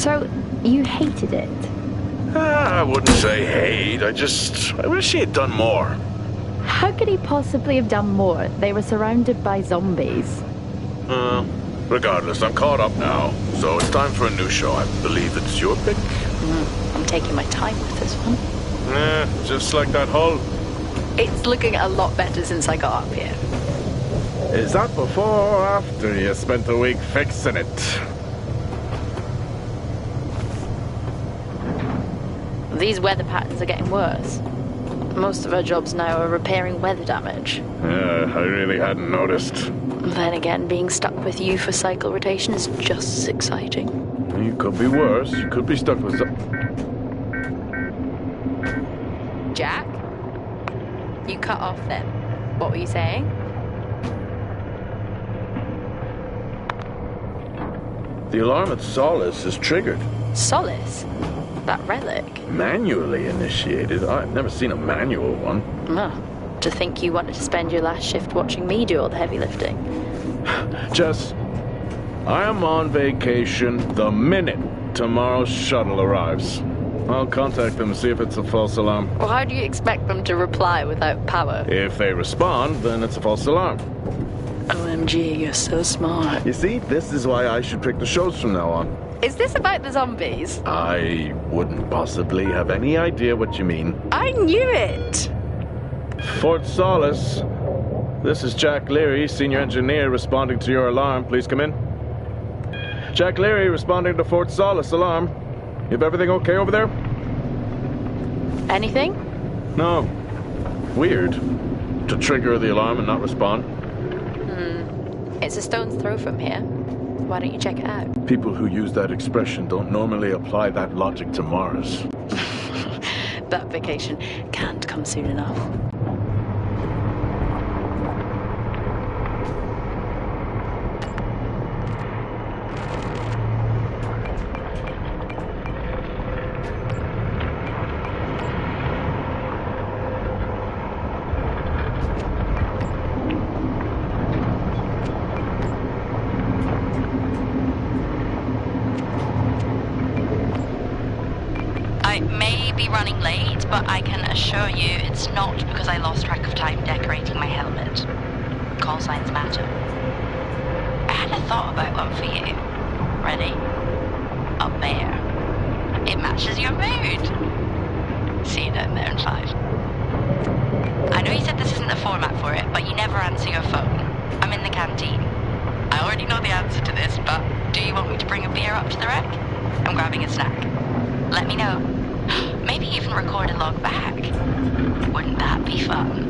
So, you hated it? I wouldn't say hate. I wish he had done more. How could he possibly have done more? They were surrounded by zombies. Regardless, I'm caught up now. So it's time for a new show. I believe it's your pick. I'm taking my time with this one. Just like that hull. It's looking a lot better since I got up here. Is that before or after you spent a week fixing it? These weather patterns are getting worse. Most of our jobs now are repairing weather damage. Yeah, I really hadn't noticed. Then again, being stuck with you for cycle rotation is just as exciting. You could be worse. You could be stuck with some... Jack? You cut off then. What were you saying? The alarm at Solis is triggered. Solis? That relic? Manually initiated? I've never seen a manual one. To think you wanted to spend your last shift watching me do all the heavy lifting. Jess, I am on vacation the minute tomorrow's shuttle arrives. I'll contact them and see if it's a false alarm. Well, how do you expect them to reply without power? If they respond, then it's a false alarm. OMG, you're so smart. You see, this is why I should pick the shows from now on. Is this about the zombies? I wouldn't possibly have any idea what you mean. I knew it! Fort Solis. This is Jack Leary, senior engineer, responding to your alarm. Please come in. Jack Leary, responding to Fort Solis alarm. You have everything okay over there? Anything? No. Weird. To trigger the alarm and not respond. It's a stone's throw from here. Why don't you check it out? People who use that expression don't normally apply that logic to Mars. That vacation can't come soon enough. I may be running late, but I can assure you it's not because I lost track of time decorating my helmet. Call signs matter. I had a thought about one for you. Ready? Up there. It matches your mood. See you down there in 5. I know you said this isn't the format for it, but you never answer your phone. I'm in the canteen. I already know the answer to this, but do you want me to bring a beer up to the wreck? I'm grabbing a snack. Let me know. Maybe even record a log back. Wouldn't that be fun?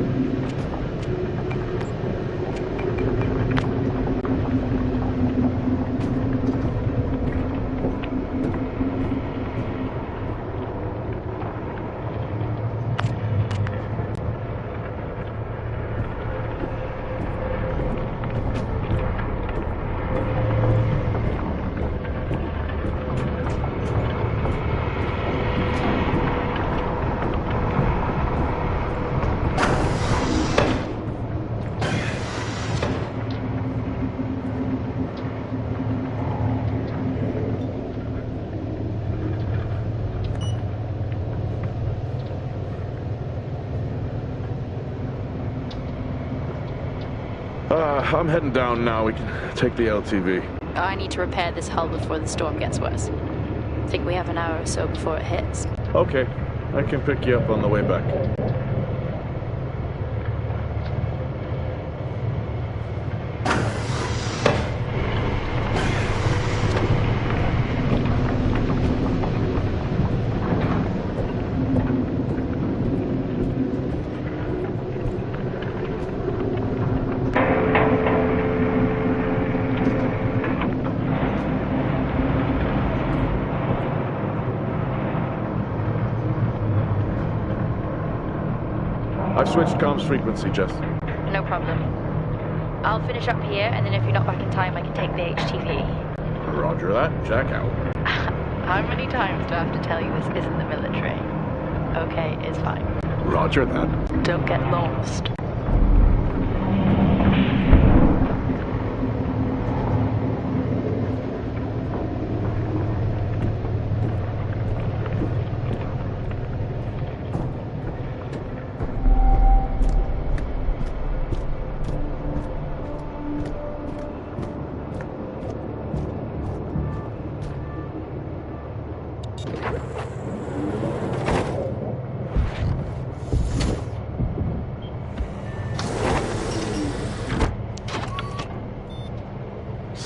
I'm heading down now. We can take the LTV. I need to repair this hull before the storm gets worse. I think we have an hour or so before it hits. Okay. I can pick you up on the way back. I've switched comms frequency, Jess. No problem. I'll finish up here, and then if you're not back in time, I can take the HTV. Roger that. Jack out. How many times do I have to tell you this isn't the military? Okay, it's fine. Roger that. Don't get lost.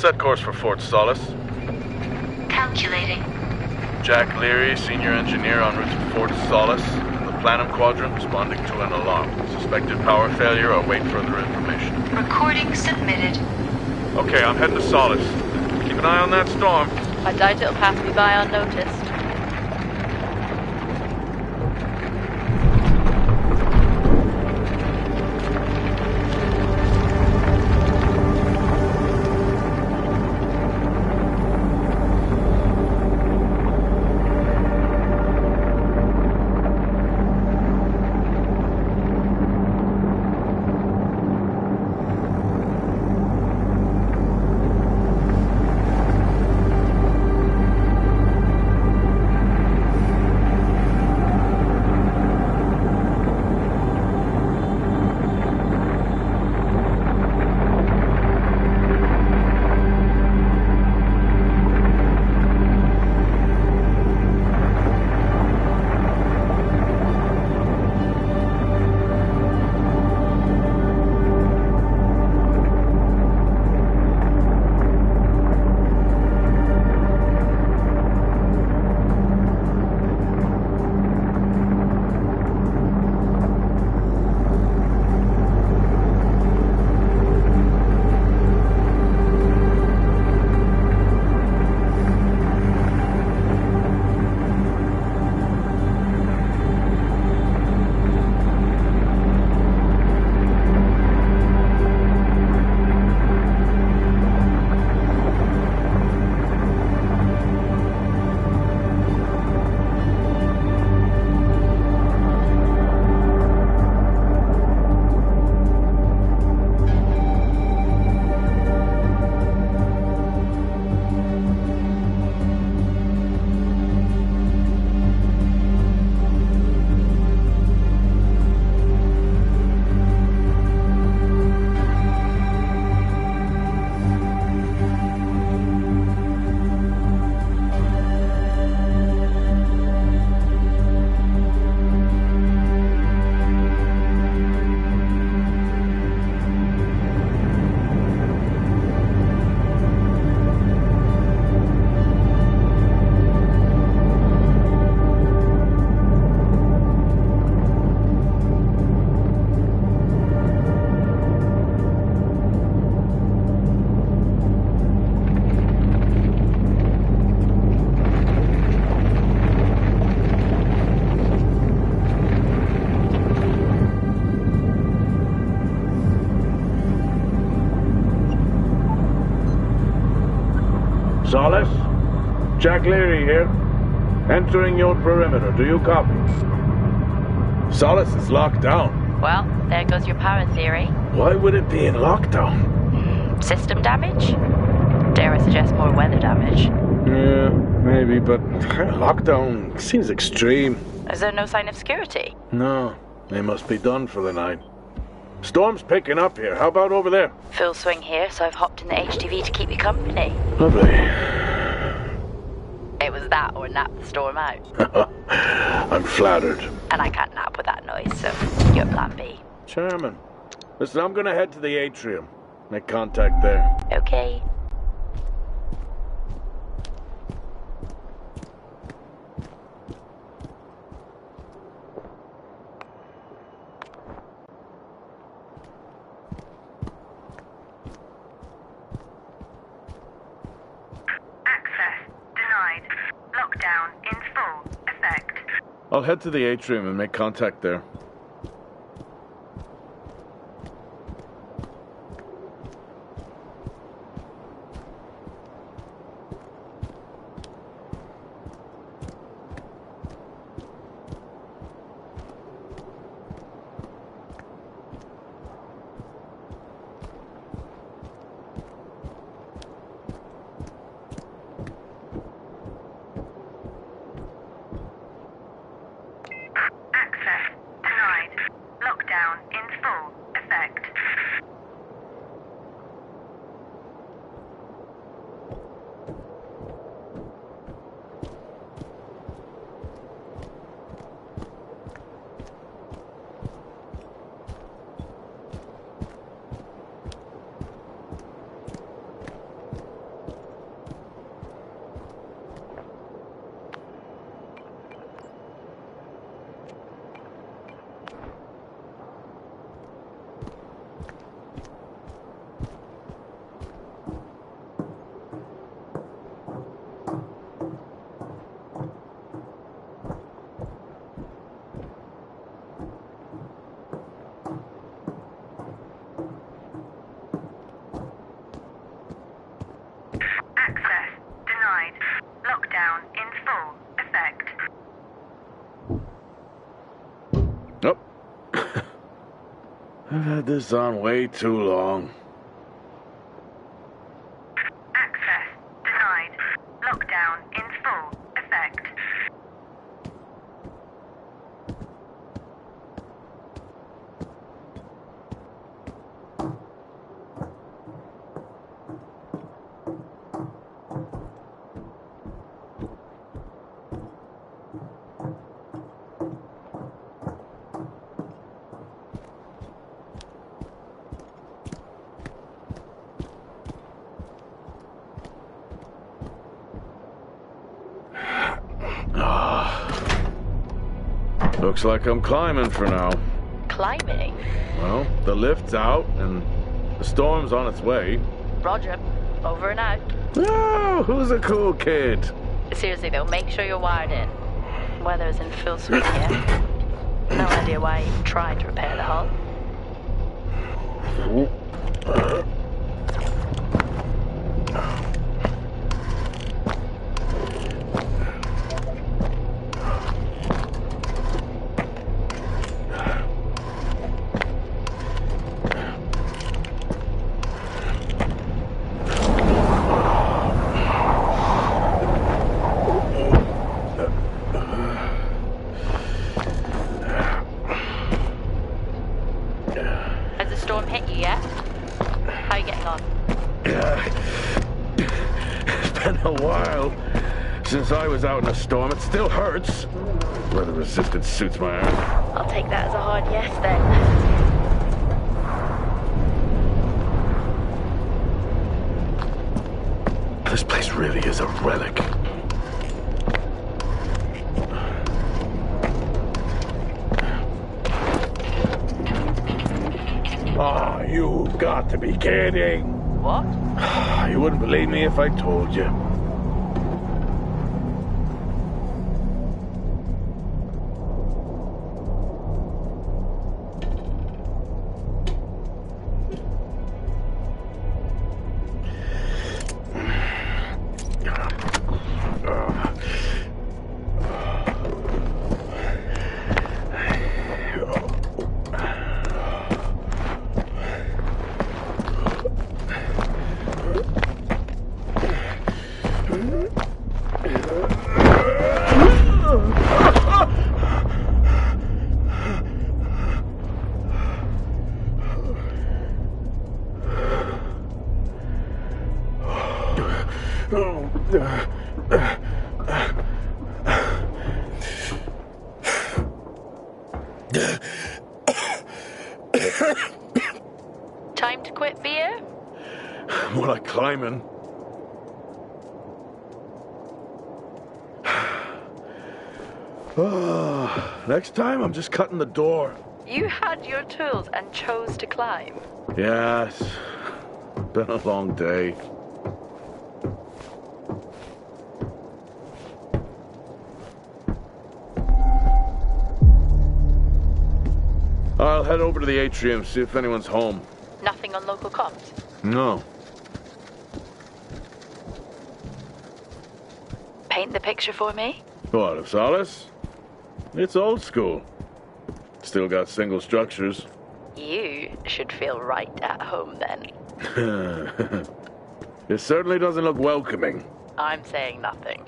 set course for Fort Solis. Calculating. Jack Leary, senior engineer en route to Fort Solis. In the Planum Quadrant, responding to an alarm. Suspected power failure. I'll wait further information. Recording submitted. Okay, I'm heading to Solis. Keep an eye on that storm. I doubt it'll pass me by unnoticed. Solis? Jack Leary here. Entering your perimeter. Do you copy? Solis is locked down. Well, there goes your power theory. Why would it be in lockdown? System damage? Dare I suggest more weather damage? Yeah, maybe, but lockdown seems extreme. Is there no sign of security? No, they must be done for the night. Storm's picking up here. How about over there? Full swing here, so I've hopped in the HTV to keep you company. Lovely. It was that or nap the storm out. I'm flattered. And I can't nap with that noise, so you're plan B. Chairman. Listen, I'm gonna head to the atrium. Make contact there. Okay. Lockdown in full effect. I'll head to the atrium and make contact there. I've had this on way too long. Access denied. Lockdown in full effect. Looks like I'm climbing for now. Climbing? Well, the lift's out and the storm's on its way. Roger. Over and out. Oh, who's a cool kid? Seriously though, make sure you're wired in. Weather's in full swing here. No idea why I even tried to repair the hull. Has the storm hit you yet? How are you getting on? It's been a while since I was out in a storm. It still hurts. Weather resistant suits my arm. I'll take that as a hard yes then. This place really is a relic. Oh, you've got to be kidding. What? You wouldn't believe me if I told you. Time to quit beer? More like climbing. Next time, I'm just cutting the door. You had your tools and chose to climb. Yes. Been a long day. I'll head over to the atrium, see if anyone's home. Nothing on local comms? No. Paint the picture for me? What, of Solis? It's old school. Still got single structures. You should feel right at home then. It certainly doesn't look welcoming. I'm saying nothing.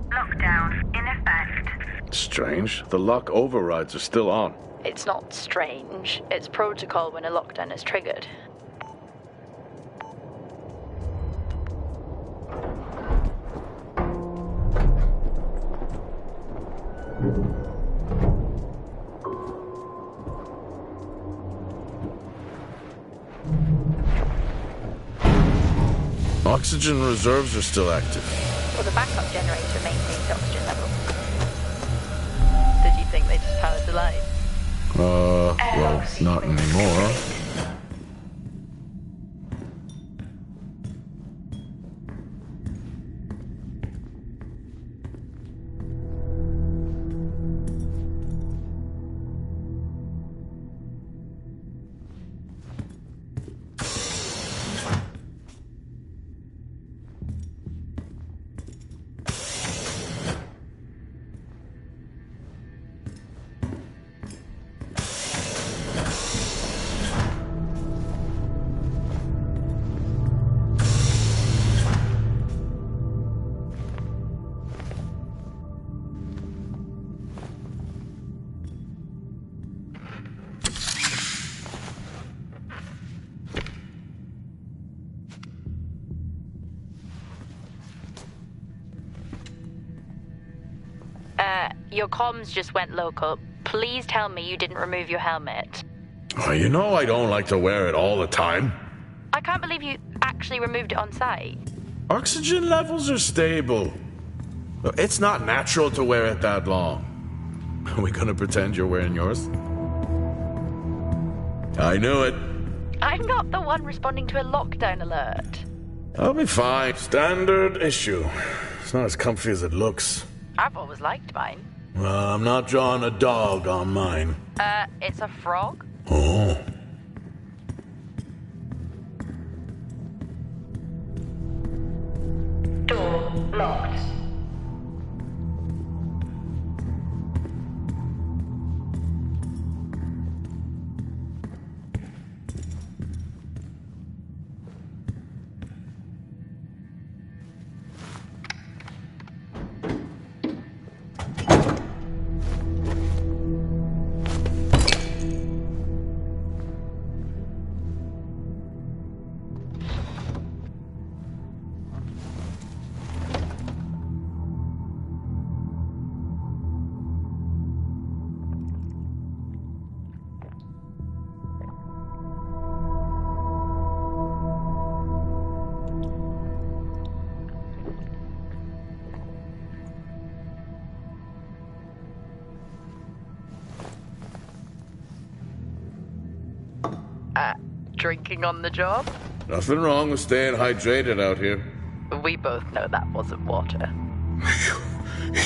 Lockdown in effect. Strange. The lock overrides are still on. It's not strange. It's protocol when a lockdown is triggered. Oxygen reserves are still active. Well, the backup generator maintains oxygen level. Did you think they just powered the light? Well, not anymore. Your comms just went local. Please tell me you didn't remove your helmet. Oh, you know I don't like to wear it all the time. I can't believe you actually removed it on site. Oxygen levels are stable. It's not natural to wear it that long. Are we gonna pretend you're wearing yours? I knew it. I'm not the one responding to a lockdown alert. I'll be fine. Standard issue. It's not as comfy as it looks. I've always liked mine. Well, I'm not drawing a dog on mine. It's a frog? Oh. Door locked. Drinking on the job? Nothing wrong with staying hydrated out here. We both know that wasn't water.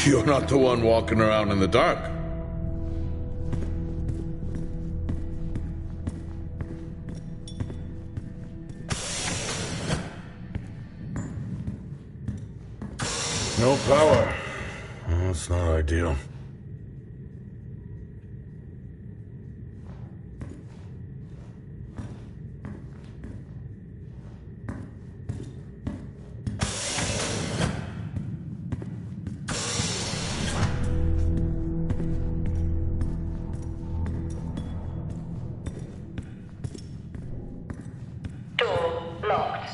You're not the one walking around in the dark. No power. Well, that's not ideal. Door locked.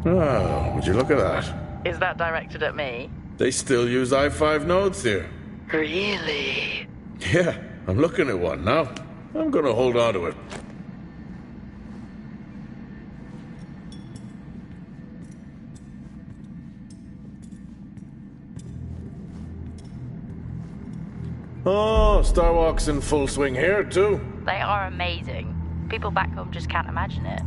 Oh, would you look at that? Is that directed at me? They still use i5 nodes here. Really? Yeah, I'm looking at one now. I'm gonna hold on to it. Oh, Starwalk's in full swing here, too. They are amazing. People back home just can't imagine it.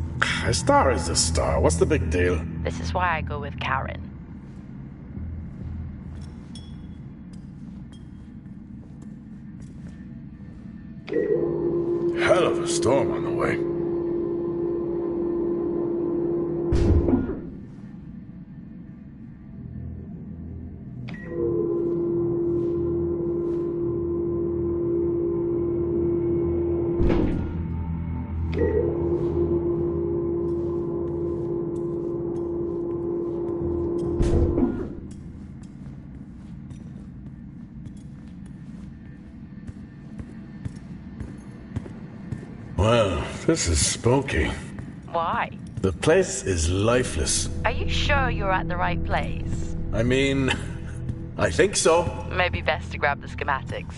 A star is a star. What's the big deal? This is why I go with Karen. Hell of a storm on the way. Well, this is spooky. Why? The place is lifeless. Are you sure you're at the right place? I mean, I think so. Maybe best to grab the schematics.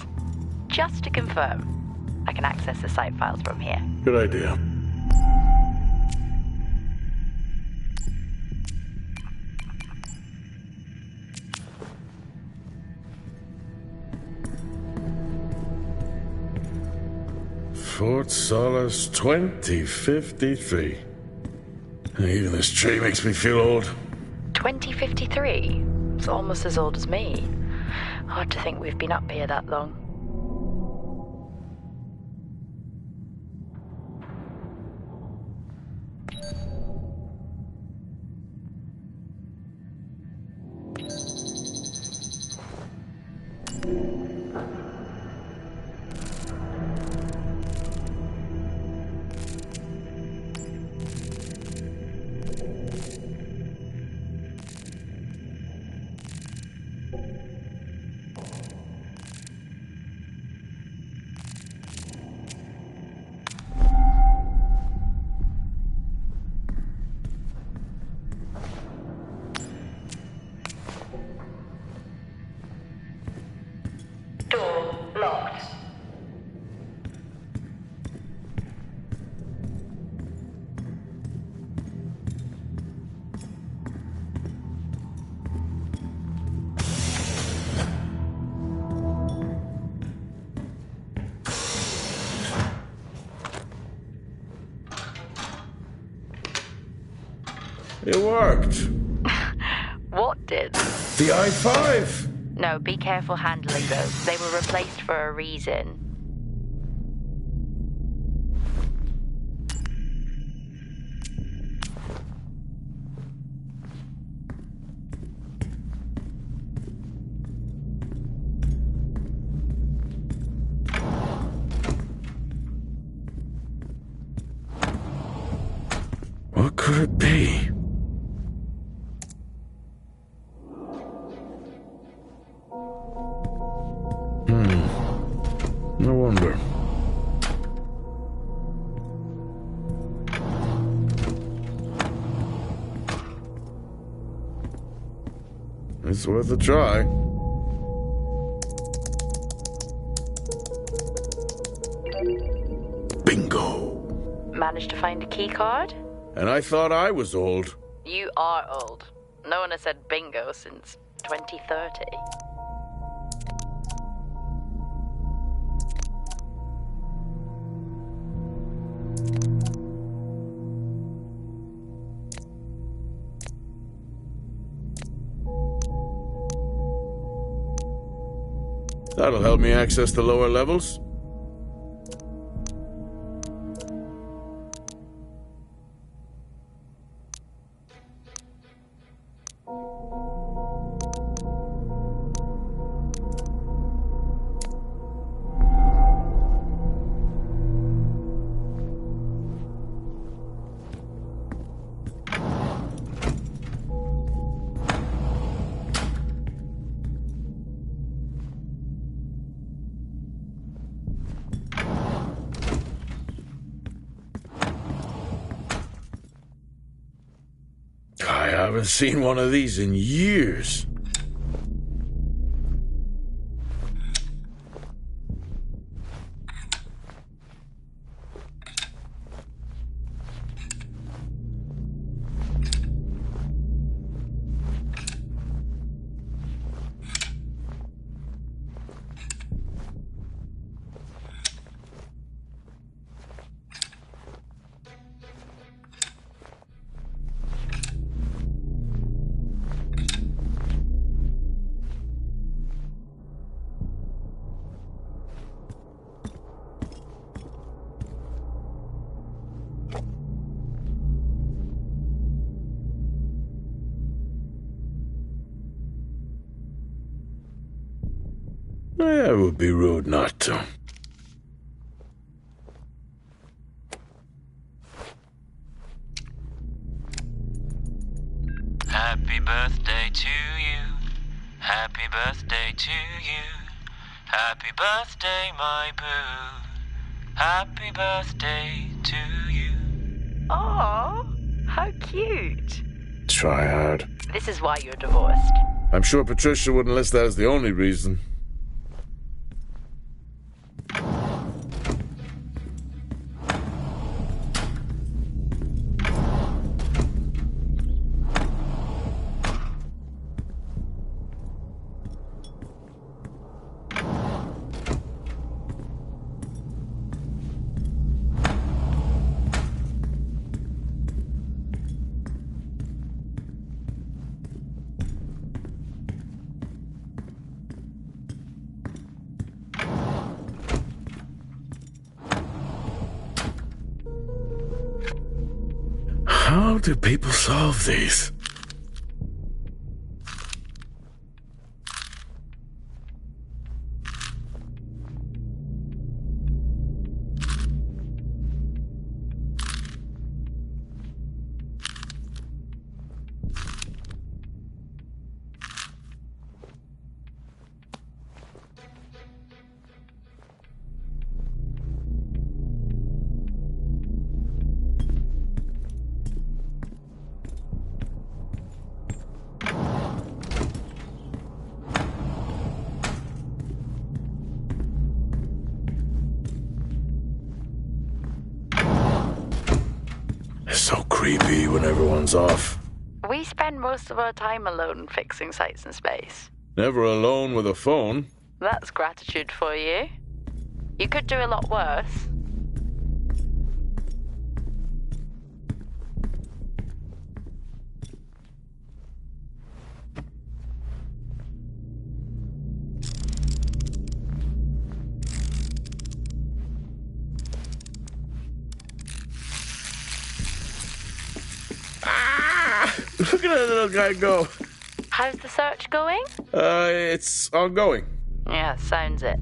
Just to confirm, I can access the site files from here. Good idea. Fort Solis 2053. Even this tree makes me feel old. 2053? It's almost as old as me. Hard to think we've been up here that long. Door locked. It worked. What did? The I-5. No, be careful handling those. They were replaced for a reason. What could it be? No wonder. It's worth a try. Bingo! Managed to find a key card? And I thought I was old. You are old. No one has said bingo since 2030. That'll help me access the lower levels. I haven't seen one of these in years. It would be rude not to. Happy birthday to you. Happy birthday to you. Happy birthday, my boo. Happy birthday to you. Aw, how cute. Try hard. This is why you're divorced. I'm sure Patricia wouldn't list that as the only reason. How do people solve these? It's so creepy when everyone's off. We spend most of our time alone fixing sites in space. Never alone with a phone. That's gratitude for you. You could do a lot worse. Look at that little guy go. How's the search going? It's ongoing. Yeah, sounds it.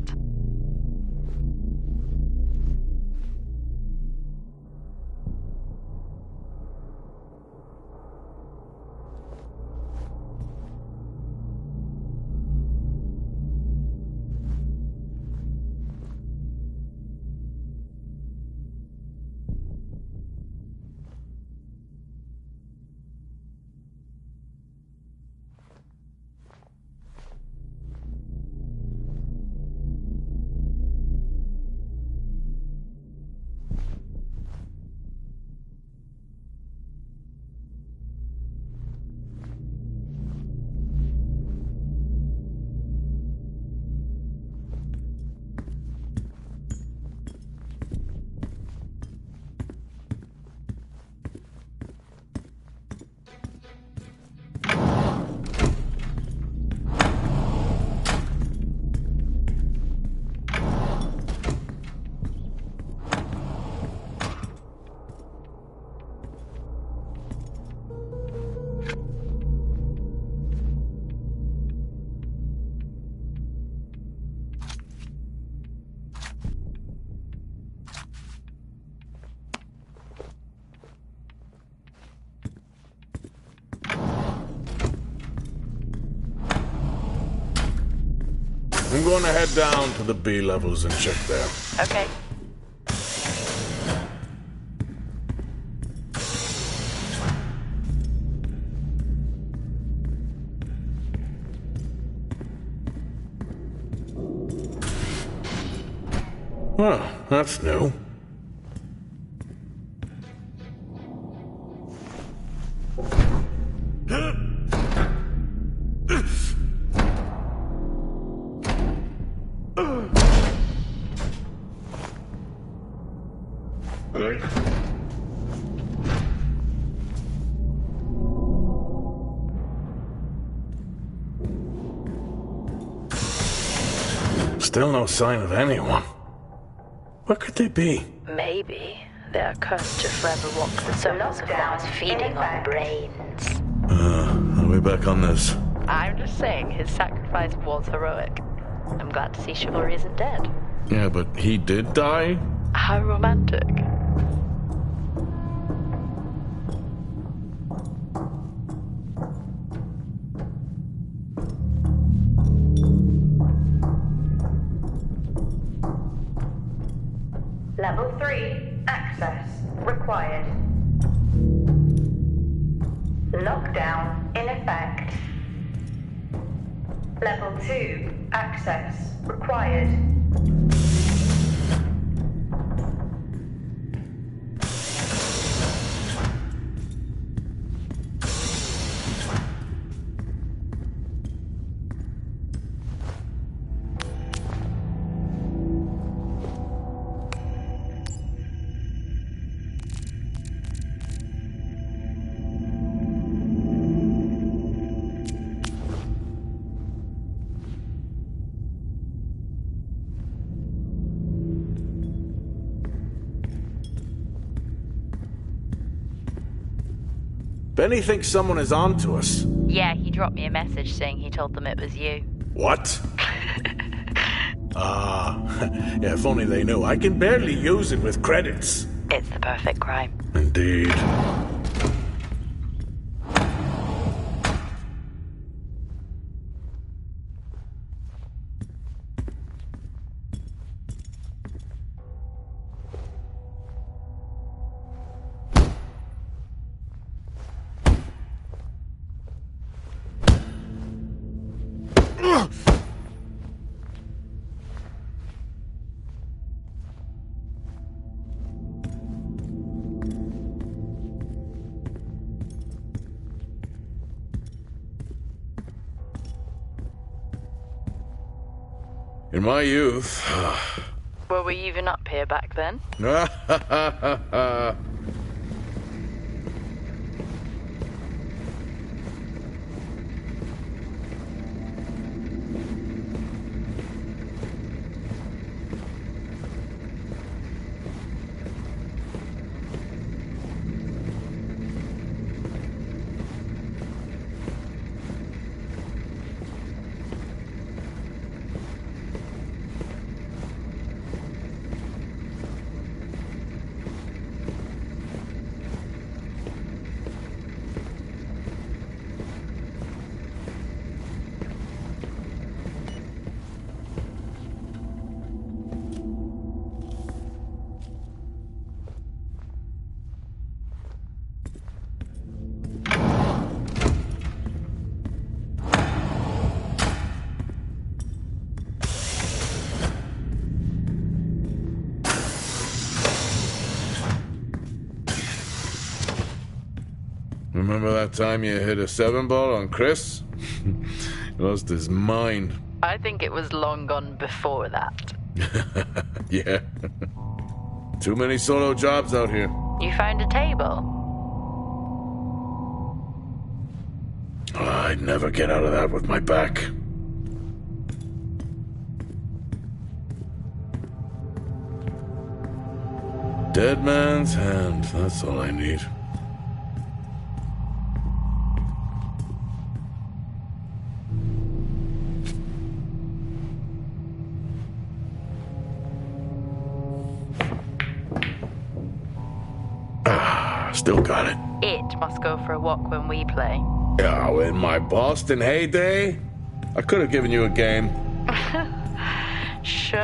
I'm going to head down to the B levels and check there. Okay. Well, that's new. Still no sign of anyone. What could they be? Maybe they're cursed to forever walk the surface of Mars, feeding on brains. Are we back on this? I'm just saying his sacrifice was heroic. I'm glad to see chivalry isn't dead. Yeah, but he did die? How romantic. Level 3, access required. Lockdown in effect. Level 2, access required. Benny thinks someone is on to us. Yeah, he dropped me a message saying he told them it was you. What? Yeah, if only they knew. I can barely use it with credits. It's the perfect crime. Indeed. In my youth... Were we even up here back then? Remember that time you hit a 7-ball on Chris? He lost his mind. I think it was long gone before that. Yeah. Too many solo jobs out here. You found a table? I'd never get out of that with my back. Dead man's hand, that's all I need. Still got it. It must go for a walk when we play. Oh, in my Boston heyday, I could have given you a game. Sure.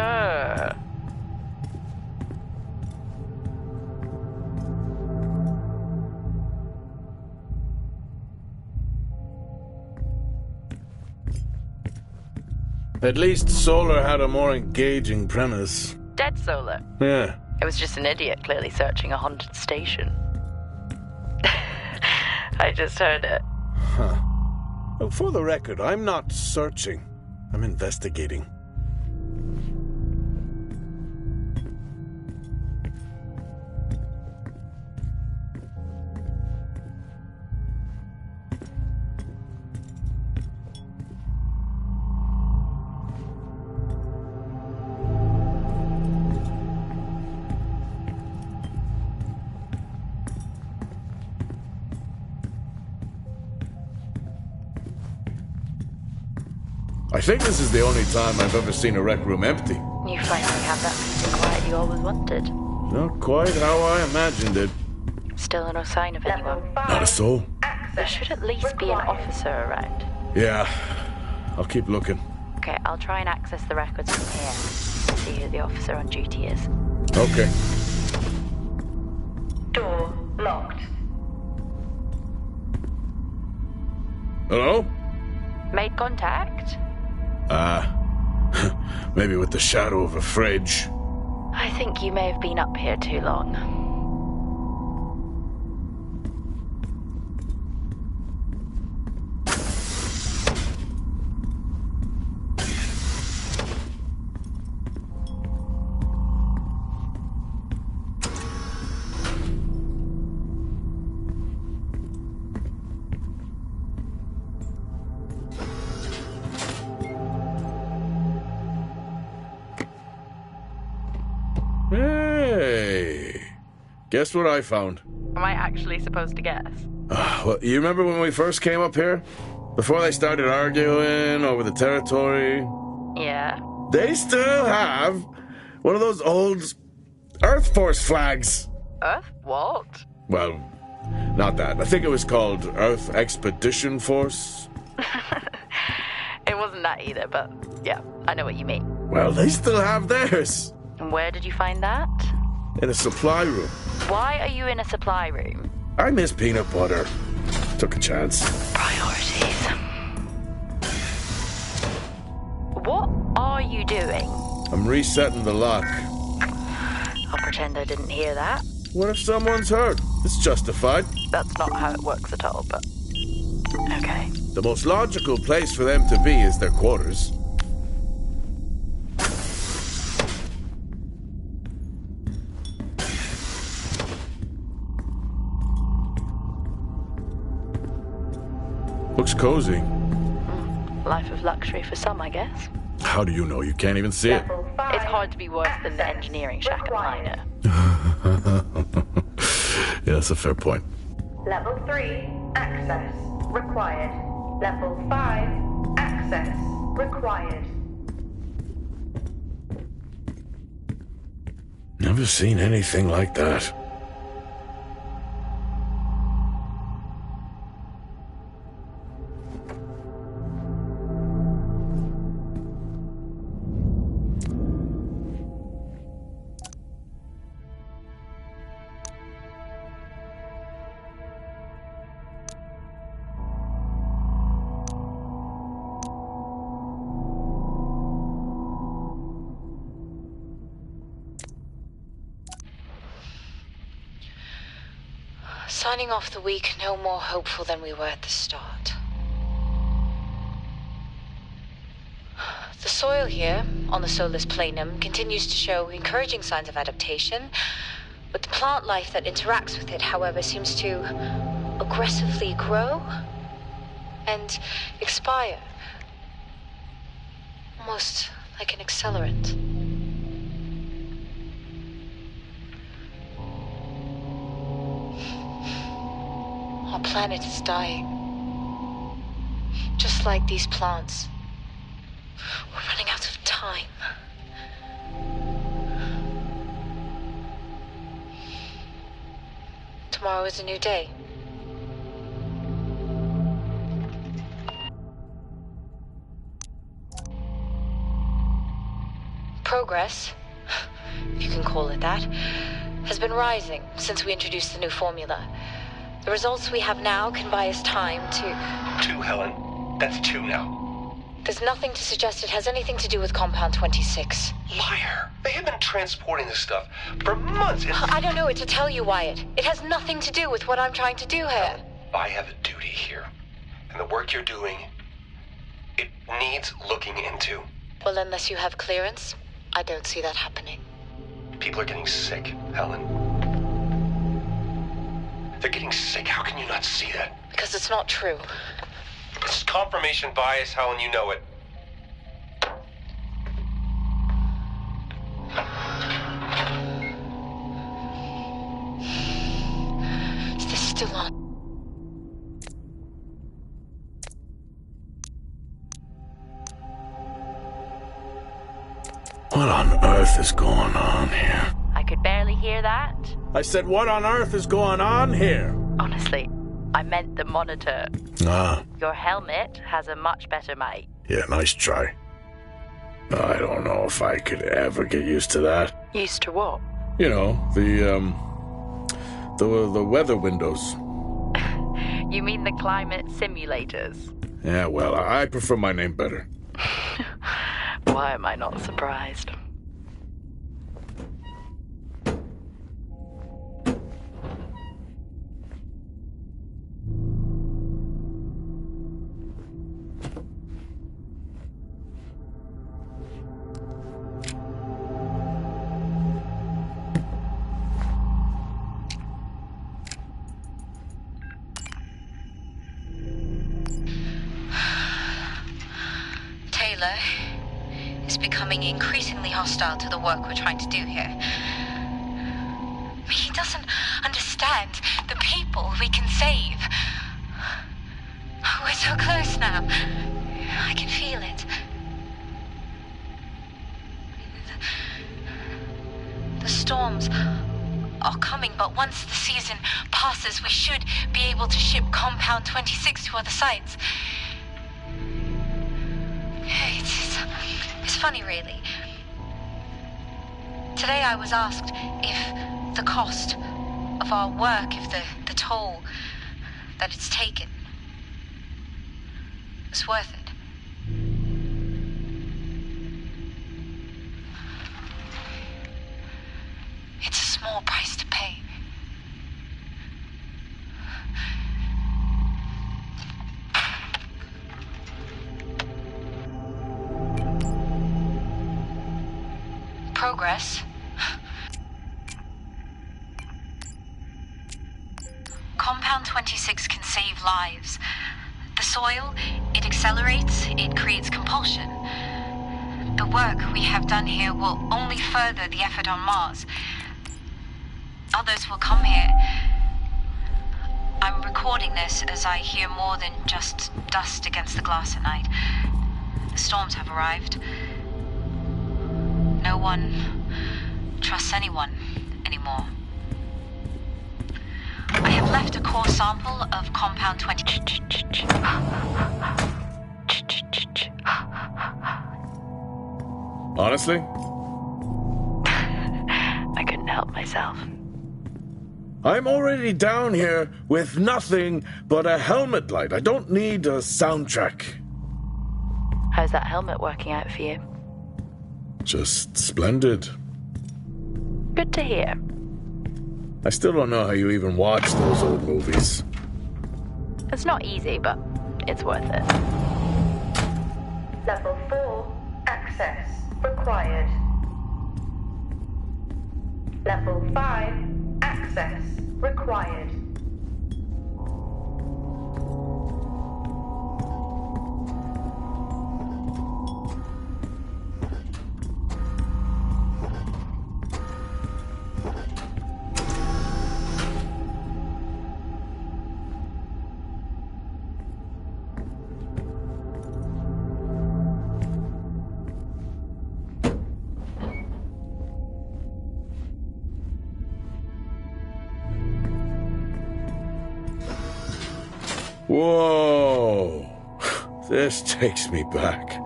At least Solar had a more engaging premise. Dead Solar. Yeah. It was just an idiot clearly searching a haunted station. I just heard it. Huh. Well, for the record, I'm not searching. I'm investigating. I think this is the only time I've ever seen a rec room empty. You finally have that peace and quiet you always wanted. Not quite how I imagined it. Still no sign of anyone. Not a soul. There should at least be an officer around. Yeah, I'll keep looking. Okay, I'll try and access the records from here. See who the officer on duty is. Okay. Door locked. Hello? Made contact? Maybe with the shadow of a fridge. I think you may have been up here too long. Hey! Guess what I found? Am I actually supposed to guess? Well, you remember when we first came up here? Before they started arguing over the territory? Yeah. They still have one of those old Earth Force flags. Earth what? Well, not that. I think it was called Earth Expedition Force. It wasn't that either, but yeah, I know what you mean. Well, they still have theirs. And where did you find that? In a supply room. Why are you in a supply room? I miss peanut butter. Took a chance. Priorities. What are you doing? I'm resetting the lock. I'll pretend I didn't hear that. What if someone's hurt? It's justified. That's not how it works at all, but... Okay. The most logical place for them to be is their quarters. Looks cozy. Life of luxury for some, I guess. How do you know? You can't even see it. Level 5. It's hard to be worse than the engineering shack at Required. Minor. Yeah, that's a fair point. Level 3. Access required. Level 5. Access required. Never seen anything like that. Signing off the week no more hopeful than we were at the start. The soil here, on the Solis Planum, continues to show encouraging signs of adaptation, but the plant life that interacts with it, however, seems to aggressively grow and expire. Almost like an accelerant. Our planet is dying. Just like these plants. We're running out of time. Tomorrow is a new day. Progress, if you can call it that, has been rising since we introduced the new formula. The results we have now can buy us time to... 2, Helen. That's 2 now. There's nothing to suggest it has anything to do with Compound 26. Liar. They have been transporting this stuff for months. I don't know what to tell you, Wyatt. It has nothing to do with what I'm trying to do here. I have a duty here. And the work you're doing, it needs looking into. Well, unless you have clearance, I don't see that happening. People are getting sick, Helen. They're getting sick. How can you not see that? Because it's not true. It's confirmation bias, Helen. You know it. Is this still on? What on earth is going on here? I could barely hear that. I said, what on earth is going on here? Honestly, I meant the monitor. Ah, Your helmet has a much better mic. yeah, nice try. I don't know if I could ever get used to that. Used to what? You know, the weather windows. You mean the climate simulators? Yeah, well, I prefer my name better. Why am I not surprised? Taylor is becoming increasingly hostile to the work we're trying to do here. He doesn't understand the people we can save. so close now. I can feel it. The storms are coming, but once the season passes, we should be able to ship Compound 26 to other sites. It's funny, really. Today I was asked if the cost of our work, if the toll that it's taken was worth it. It's a small price to pay. Progress. Compound 26 can save lives. The soil, it accelerates, it creates compulsion. The work we have done here will only further the effort on Mars. Others will come here. I'm recording this as I hear more than just dust against the glass at night. The storms have arrived. No one trusts anyone anymore. I have left a core sample of Compound 20. Honestly? I couldn't help myself. I'm already down here with nothing but a helmet light. I don't need a soundtrack. How's that helmet working out for you? Just splendid. Good to hear. I still don't know how you even watch those old movies. It's not easy, but it's worth it. Level 4, access required. Level 5, access required. Whoa! This takes me back.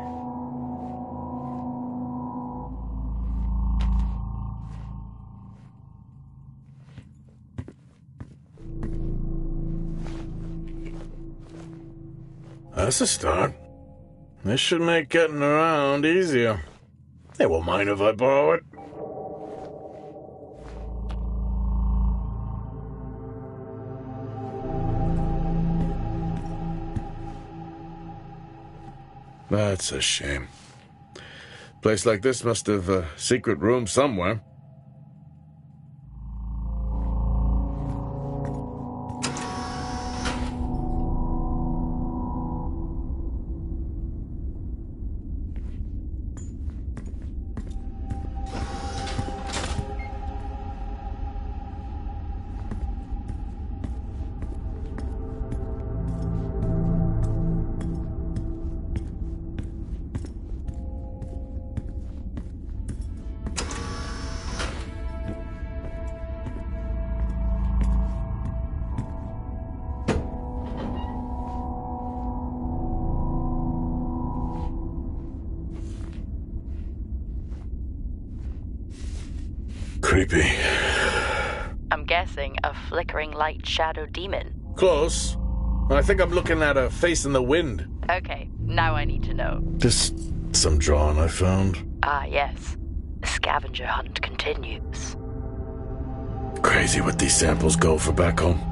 That's a start. This should make getting around easier. They won't mind if I borrow it. That's a shame. Place like this must have a secret room somewhere. Creepy. I'm guessing a flickering light shadow demon. Close. I think I'm looking at a face in the wind. Okay, now I need to know. Just some drawing I found. Ah, yes. The scavenger hunt continues. Crazy what these samples go for back home.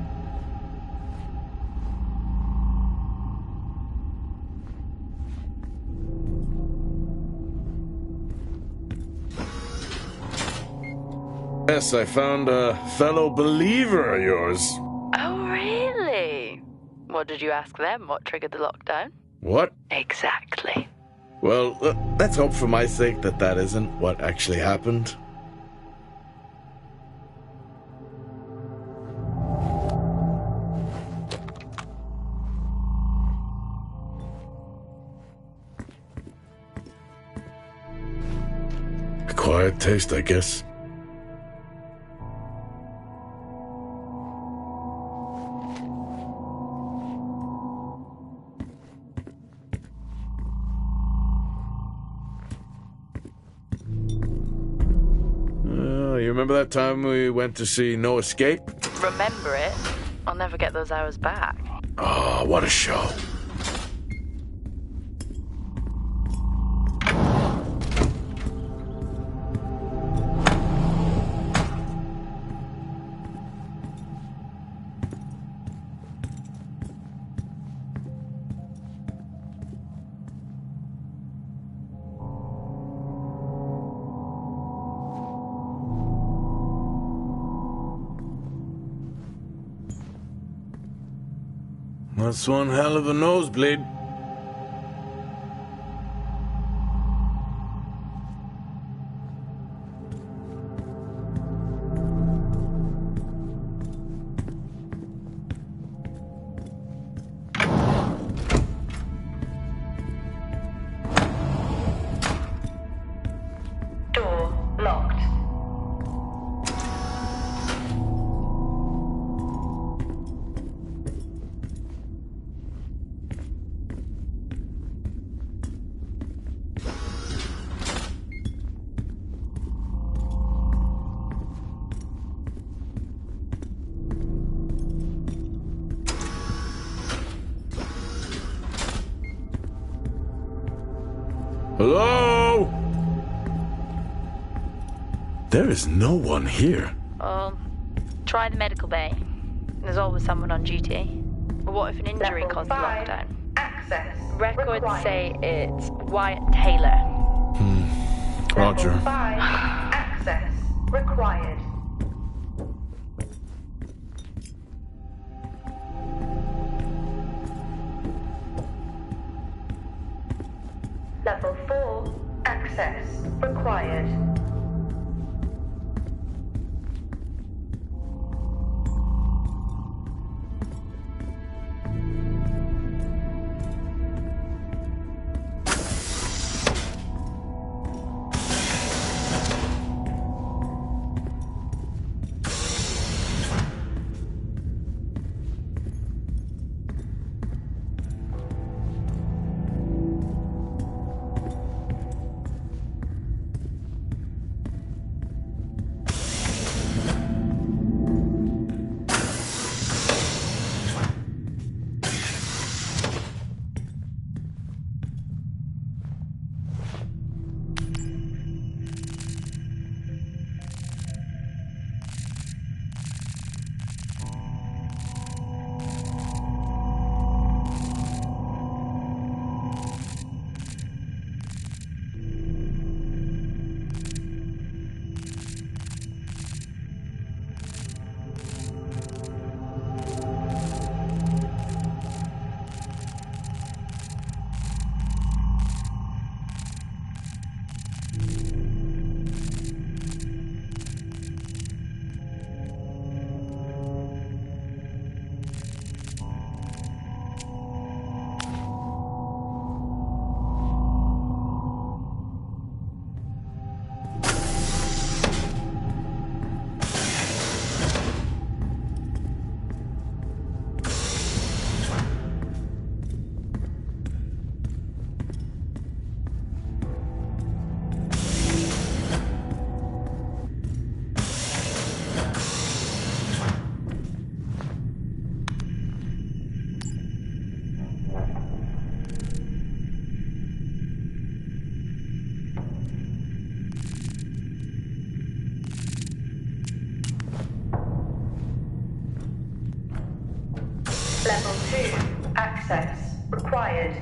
Yes, I found a fellow believer of yours. Oh, really? What did you ask them? What triggered the lockdown? What? Exactly. Well, let's hope for my sake that that isn't what actually happened. Bad taste, I guess. You remember that time we went to see No Escape? Remember it? I'll never get those hours back. Oh, what a show. That's one hell of a nosebleed. Door locked. Hello? There is no one here. Try the medical bay. There's always someone on duty. But what if an injury Level caused the 5. lockdown? Access Records required. say it's Wyatt Taylor. Roger. Level 5. Access required. Level 4. Access required. Level 2. Access required.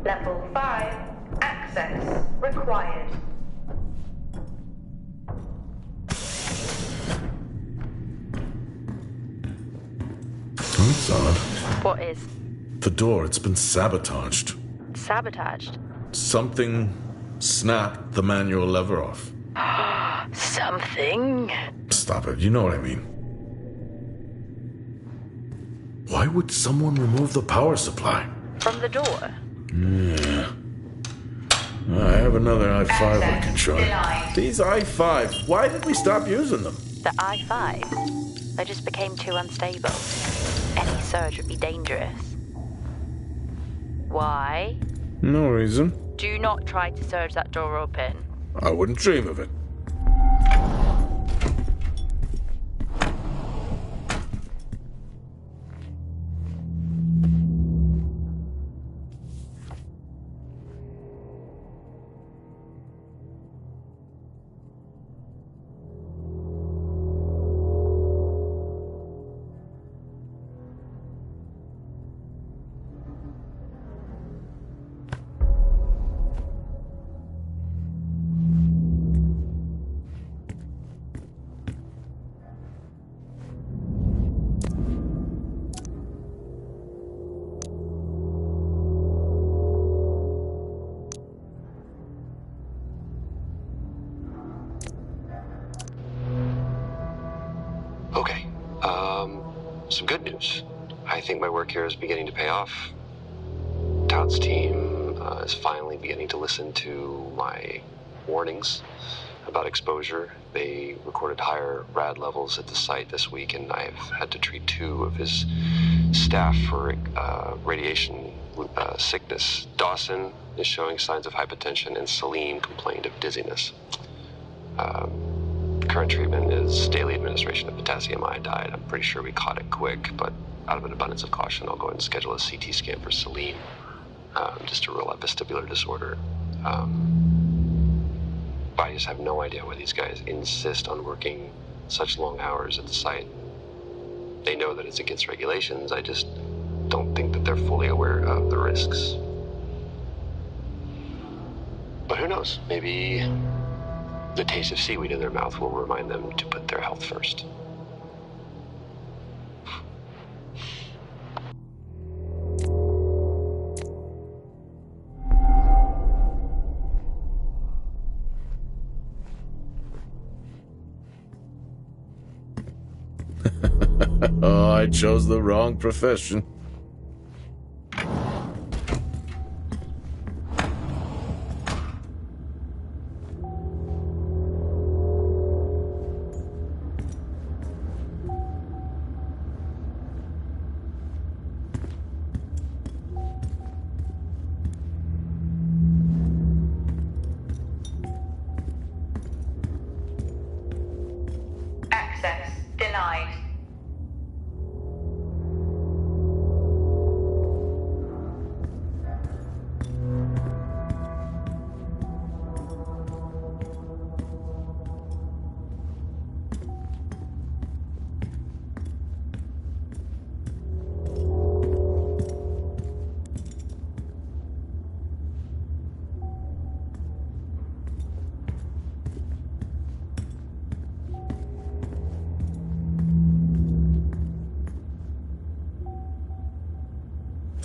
Level 5. Access required. That's odd. What is? The door, it's been sabotaged. Sabotaged? Something snapped the manual lever off. Something? Stop it, you know what I mean. Why would someone remove the power supply? From the door? Yeah. I have another i5 I can try. Denied. These i5s, why did we stop using them? The i5? They just became too unstable. Any surge would be dangerous. Why? No reason. Do not try to surge that door open. I wouldn't dream of it. Okay, some good news. I think my work here is beginning to pay off. Todd's team is finally beginning to listen to my warnings about exposure. They recorded higher rad levels at the site this week, and I've had to treat 2 of his staff for radiation sickness. Dawson is showing signs of hypotension, and Celine complained of dizziness. Current treatment is daily administration of potassium iodide. I'm pretty sure we caught it quick, but out of an abundance of caution, I'll go ahead and schedule a CT scan for Celine, just to rule out vestibular disorder. I just have no idea why these guys insist on working such long hours at the site. They know that it's against regulations. I just don't think that they're fully aware of the risks. But who knows? Maybe the taste of seaweed in their mouth will remind them to put their health first. Oh, I chose the wrong profession. Access denied.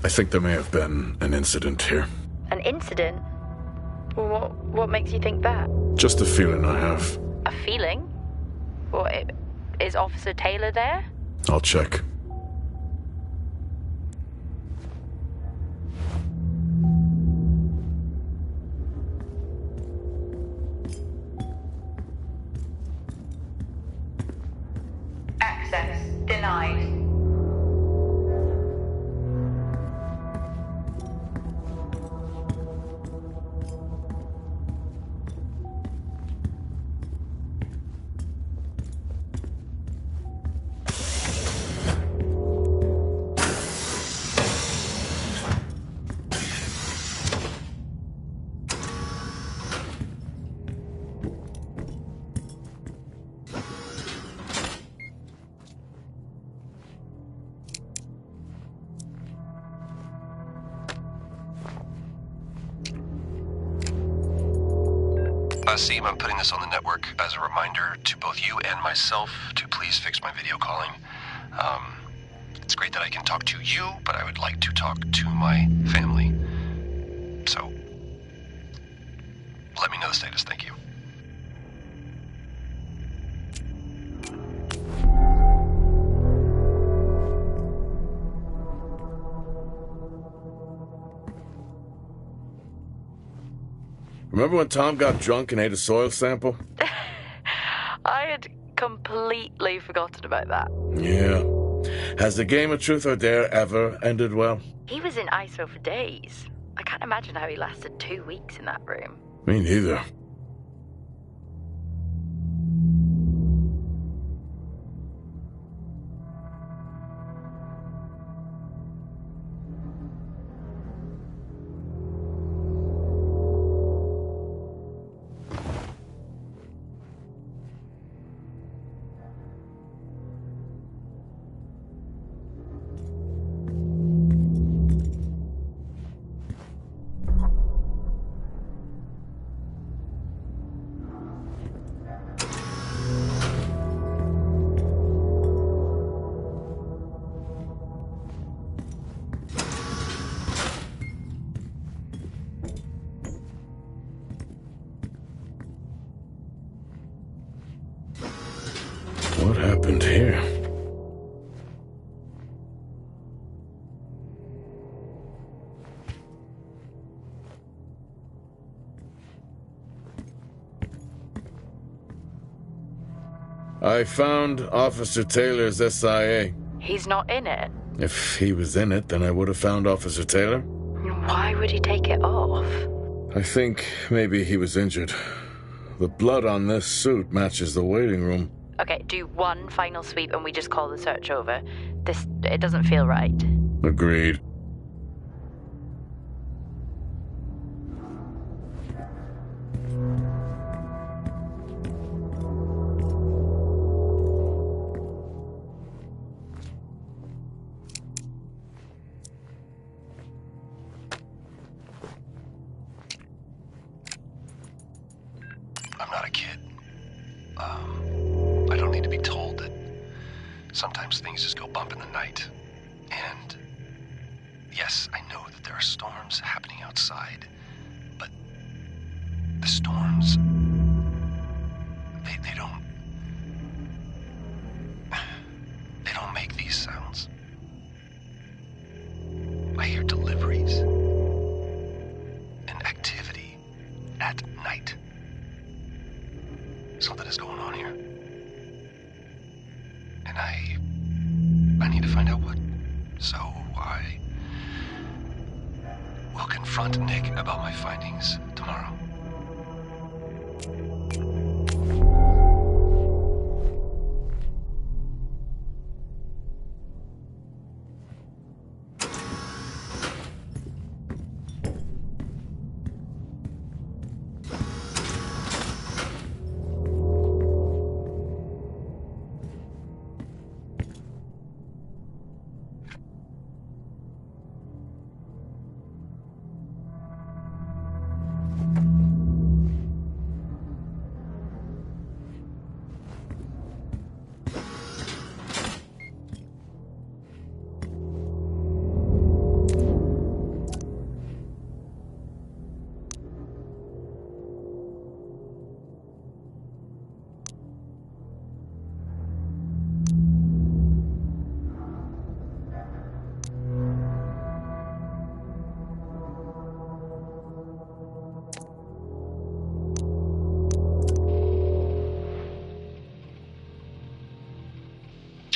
I think there may have been an incident here. An incident? What makes you think that? Just a feeling I have. A feeling? What, is Officer Taylor there? I'll check. Access denied. Asim, I'm putting this on the network as a reminder to both you and myself to please fix my video calling. It's great that I can talk to you, but I would like to talk to my family. So, Let me know the status, thank you. Remember when Tom got drunk and ate a soil sample? I had completely forgotten about that. Yeah. Has the game of truth or dare ever ended well? He was in ISO for days. I can't imagine how he lasted 2 weeks in that room. Me neither. What happened here? I found Officer Taylor's SIA. He's not in it. If he was in it, then I would have found Officer Taylor. Why would he take it off? I think maybe he was injured. The blood on this suit matches the waiting room. Okay, do one final sweep and we just call the search over. It doesn't feel right. Agreed. I'm not a kid. I don't need to be told that sometimes things just go bump in the night. And yes, I know that there are storms happening outside, but the storms, they don't make these sounds. I hear deliveries and activity at night. Something is going on here. And I need to find out what. So I will confront Nick about my findings tomorrow.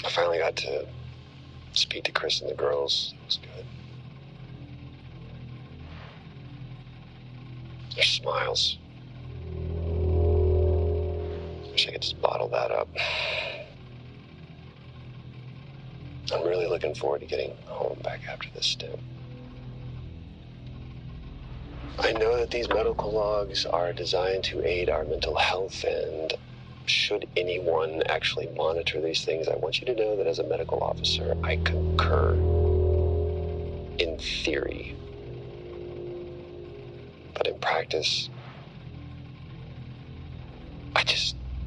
I finally got to speak to Chris and the girls. It was good. Their smiles. Wish I could just bottle that up. I'm really looking forward to getting home back after this stint. I know that these medical logs are designed to aid our mental health, and should anyone actually monitor these things, I want you to know that as a medical officer, I concur in theory. But in practice,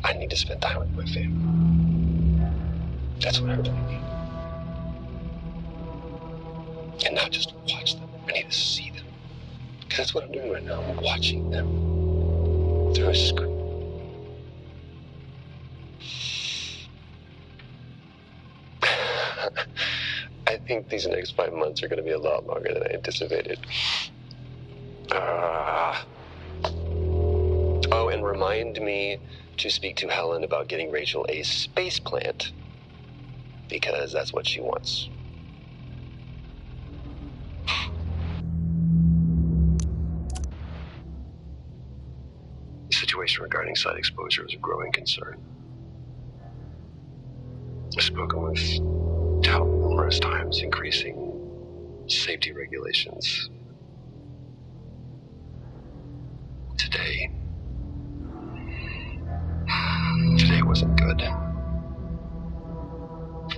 I need to spend time with my family. That's what I really need. And not just watch them. I need to see them. Because that's what I'm doing right now. I'm watching them. Tusk. I think these next 5 months are going to be a lot longer than I anticipated. Oh, and remind me to speak to Helen about getting Rachel a space plant, because that's what she wants. The situation regarding site exposure is a growing concern. I've spoken with Tal numerous times, increasing safety regulations. Today wasn't good.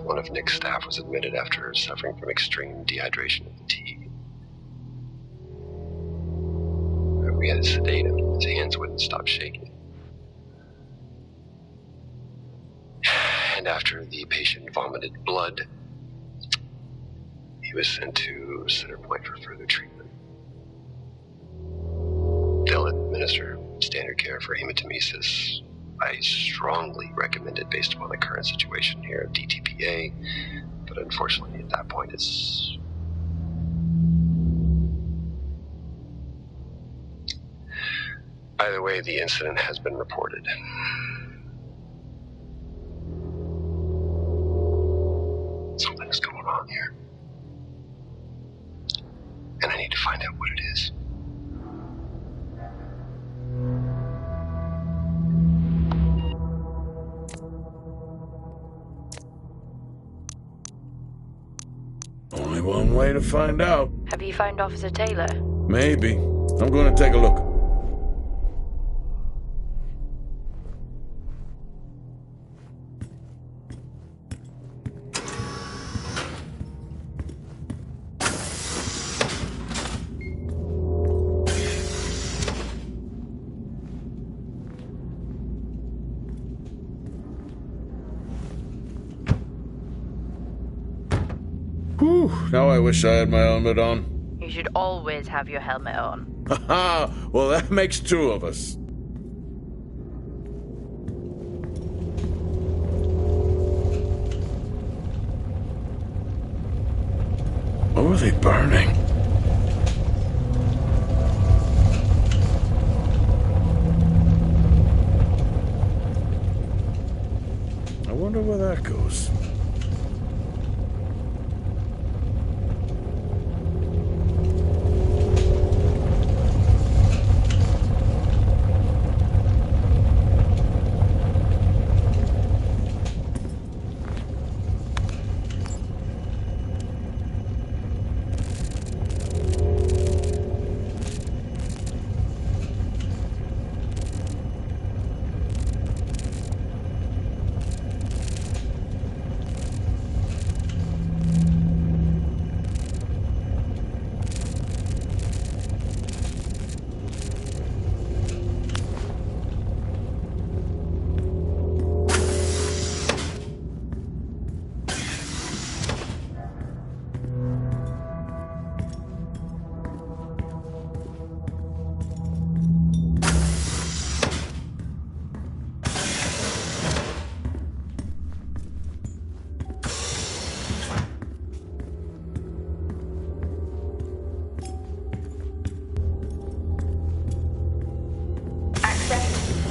One of Nick's staff was admitted after suffering from extreme dehydration of the tea. We had to sedate him. His hands wouldn't stop shaking. And after the patient vomited blood, he was sent to Center Point for further treatment. They'll administer standard care for hematemesis. I strongly recommend it based upon the current situation here of DTPA, but unfortunately at that point it's... Either way, the incident has been reported. Something's going on here. And I need to find out what it is. Only one way to find out. Have you found Officer Taylor? Maybe. I'm going to take a look. Whew, now I wish I had my helmet on. You should always have your helmet on. Haha, well that makes two of us. What were they burning? I wonder where that goes.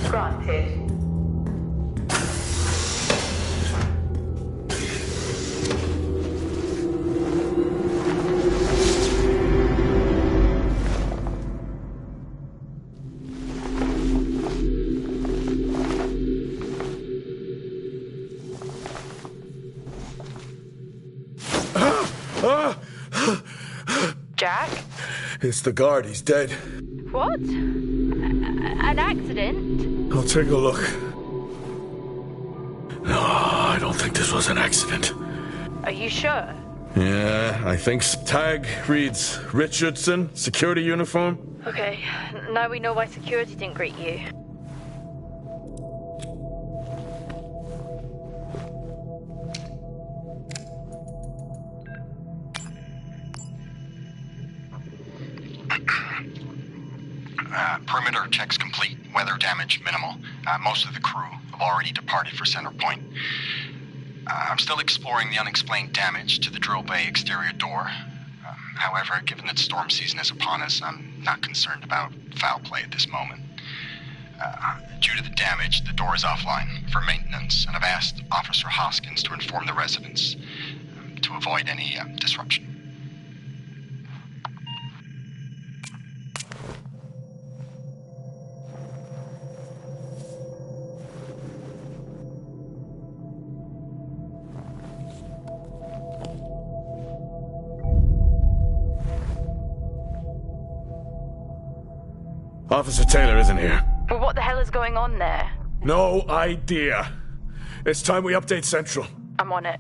Granted. Jack? It's the guard, he's dead. What? An accident? I'll take a look. No, I don't think this was an accident. Are you sure? Yeah, I think tag reads Richardson, security uniform. Okay, now we know why security didn't greet you. Perimeter checks complete. Weather damage minimal. Most of the crew have already departed for Center Point. I'm still exploring the unexplained damage to the drill bay exterior door. However, given that storm season is upon us, I'm not concerned about foul play at this moment. Due to the damage, the door is offline for maintenance, and I've asked Officer Hoskins to inform the residents to avoid any disruption. Officer Taylor isn't here. Well, what the hell is going on there? No idea. It's time we update Central. I'm on it.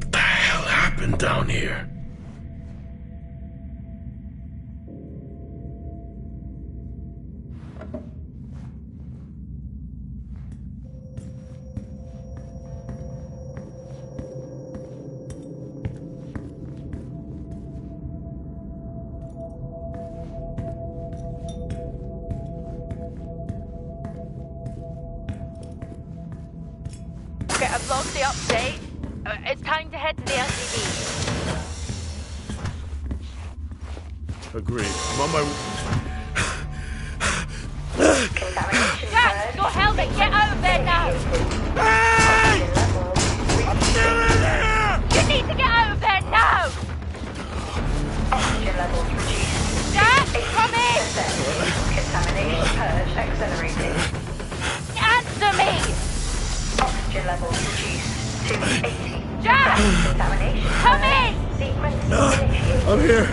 What the hell happened down here? Okay, I've logged the update. It's time to head to the LCD. Agreed. I'm on my... Jack, your helmet! Get out of there now! Hey! I'm still in here! You need to get out of there now! Oxygen levels reduced. Jack, come in! Contamination purge accelerating. Answer me! Oxygen levels reduced to 80. Jack! Contamination Come purge in! sequence initiated. I'm here.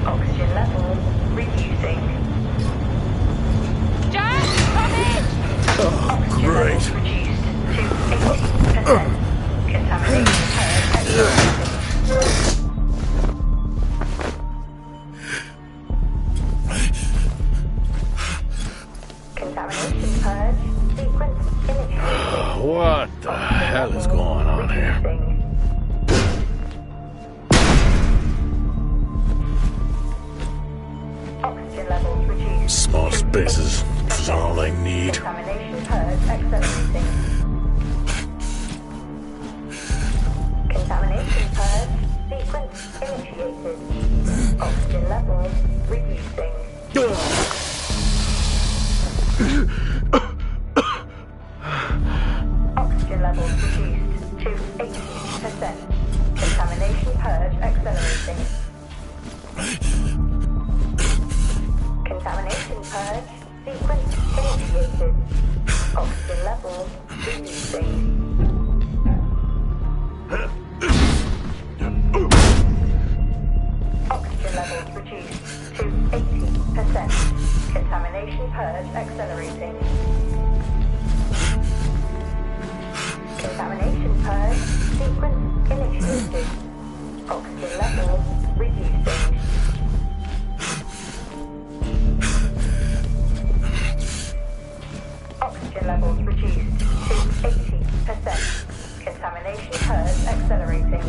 Oxygen levels reducing. Jack, come in! Oxygen Great. levels reduced to 80%. Contamination purge accelerating. Contamination purge sequence initiated. What the hell is going on here? Oxygen levels reduced. Small spaces. This is all I need. Contamination purge accelerating. Contamination purge sequence initiated. Oxygen levels reducing. Oxygen levels reduced to 80%. Contamination purge accelerating. Contamination purge sequence initiated. Oxygen levels reducing. Oxygen levels reduced to 80%. Contamination purge accelerating. Contamination purge sequence initiated. Oxygen levels reducing. Oxygen levels reduced to 80%. Contamination purge accelerating.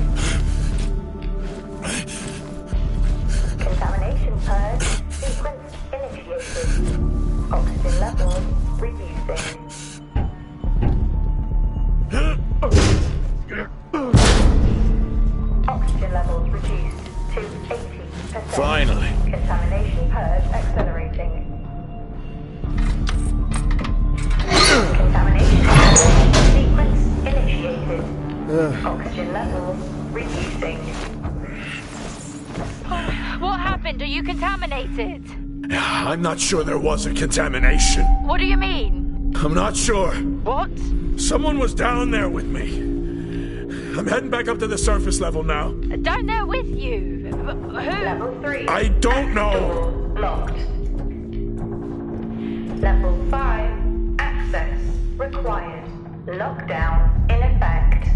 Contamination purge sequence initiated. Oxygen levels reducing. Oxygen levels reduced to 80%. Finally. Contamination purge accelerating. Contamination purge sequence initiated. Oxygen levels reducing. What happened? Are you contaminated? I'm not sure there was a contamination. What do you mean? I'm not sure. What? Someone was down there with me. I'm heading back up to the surface level now. Down there with you? Who? Level 3. I don't know. Door locked. Level 5. Access required. Lockdown in effect.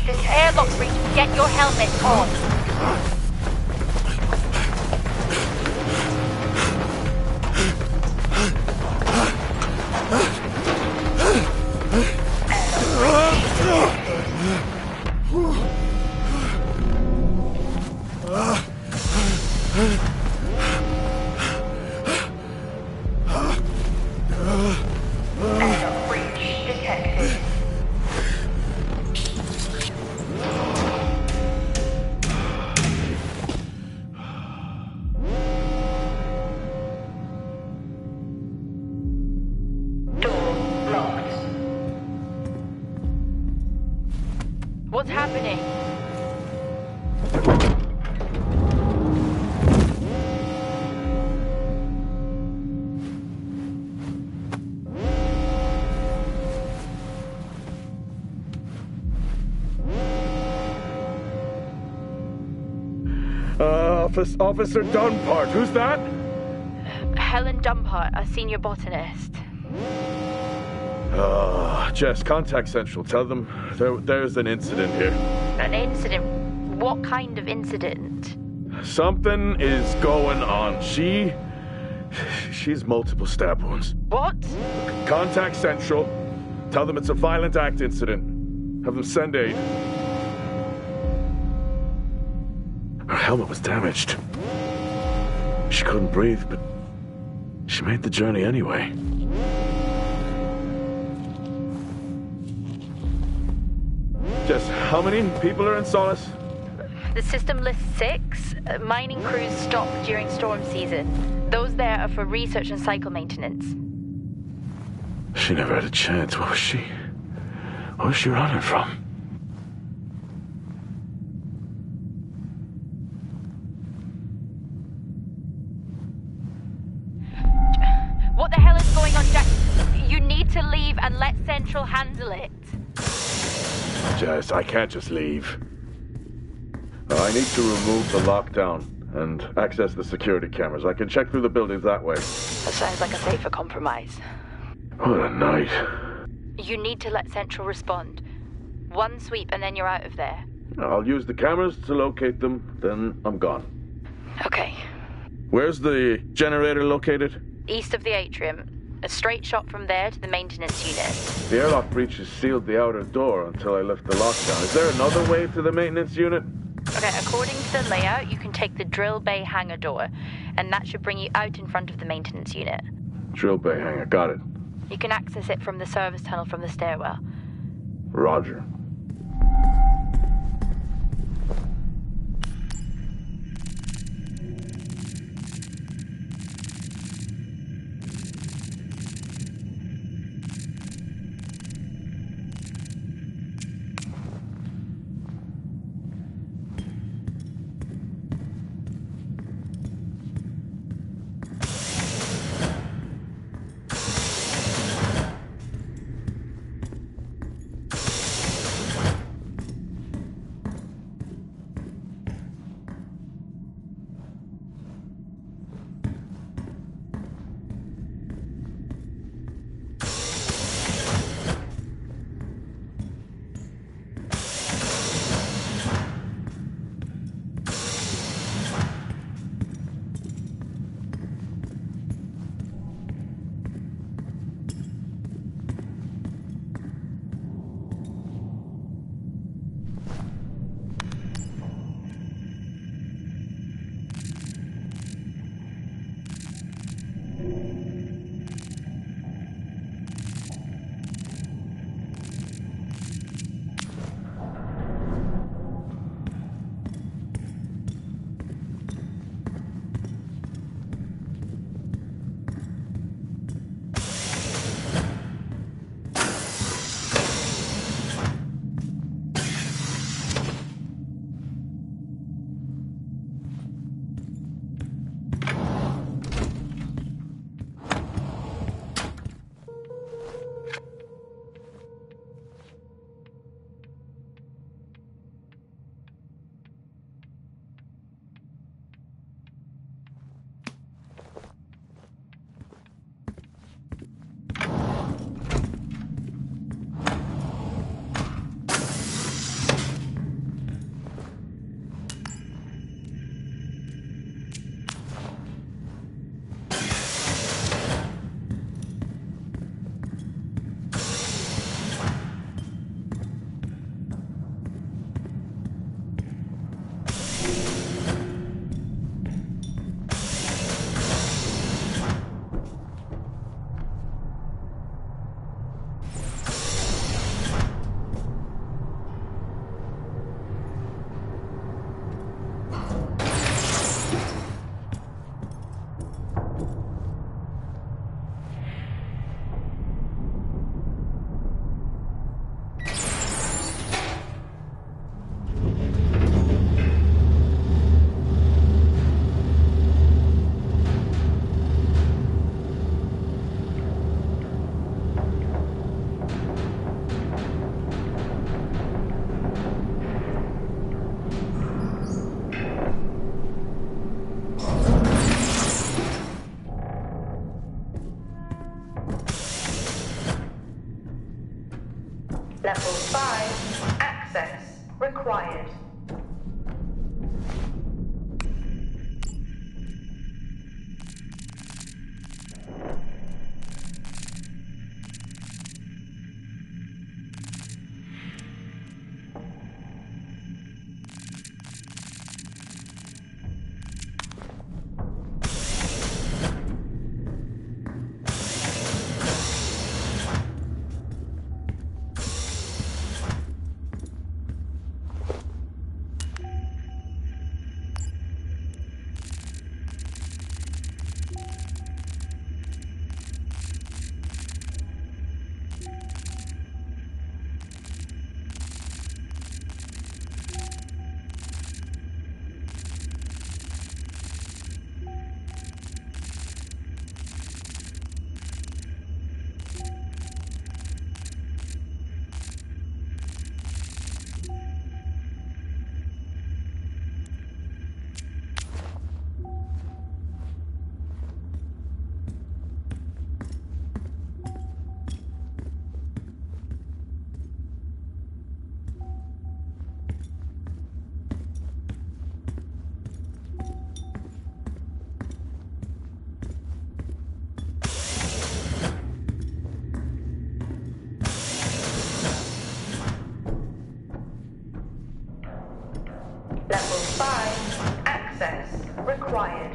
detected. Airlock breach. Get your helmet on. Airlock breach detected. Door locked. What's happening? Officer Dunpart, who's that? Helen Dumpart, a senior botanist. Jess, contact Central. Tell them there's an incident here. An incident? What kind of incident? Something is going on. She's multiple stab wounds. What? Contact Central. Tell them it's a violent act incident. Have them send aid. Her helmet was damaged. She couldn't breathe, but she made the journey anyway. Jess, how many people are in Solis? The system lists 6. Mining crews stopped during storm season. Those there are for research and cycle maintenance. She never had a chance. What was she running from? What the hell is going on, Jack? You need to leave and let Central handle it. Jess, I can't just leave. I need to remove the lockdown and access the security cameras. I can check through the buildings that way. That sounds like a safer compromise. What a night. You need to let Central respond. One sweep and then you're out of there. I'll use the cameras to locate them, then I'm gone. Okay. Where's the generator located? East of the atrium. A straight shot from there to the maintenance unit. The airlock breaches sealed the outer door until I lift the lockdown. Is there another way to the maintenance unit? Okay, according to the layout, you can take the drill bay hangar door, and that should bring you out in front of the maintenance unit. Drill bay hangar, got it. You can access it from the service tunnel from the stairwell. Roger. access required. Level 5, access required.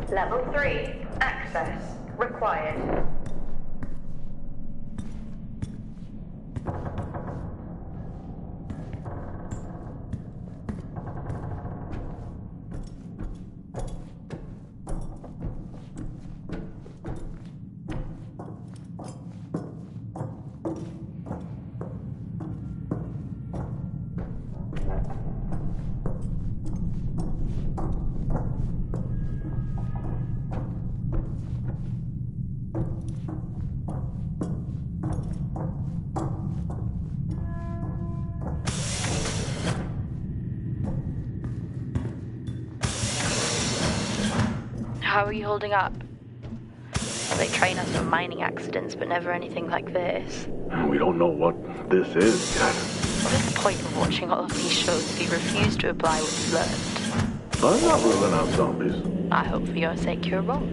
Level 3, access required. How are you holding up? Well, they train us for mining accidents, but never anything like this. We don't know what this is yet. What is the point of watching all of these shows if you refuse to apply what you've learned? I'm not ruling out zombies. I hope for your sake you're wrong.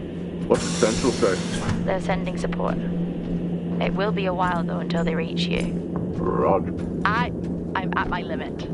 What's the Central say? They're sending support. It will be a while, though, until they reach you. Roger. I'm at my limit.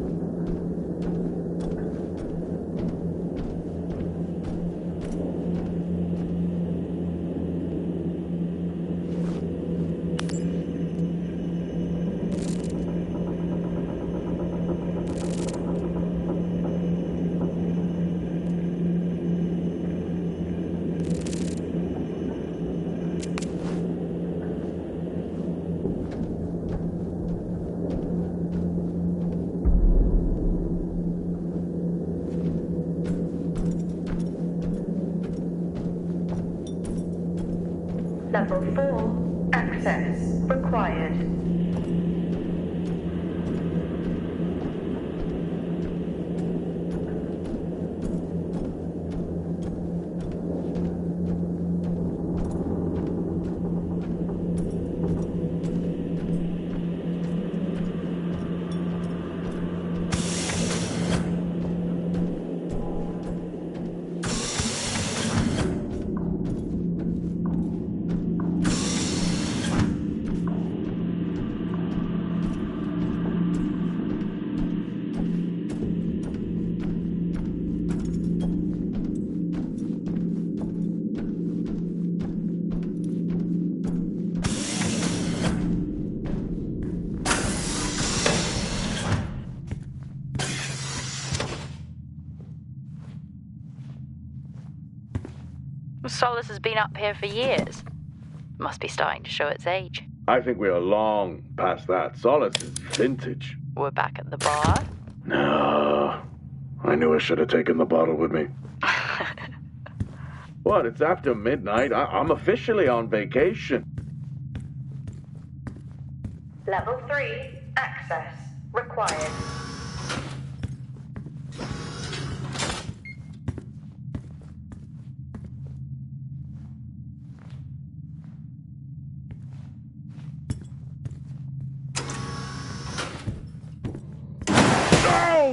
Level 4, access required. Solis has been up here for years. Must be starting to show its age. I think we are long past that. Solis is vintage. We're back at the bar. No. I knew I should have taken the bottle with me. What? It's after midnight. I'm officially on vacation. Level 3, access required.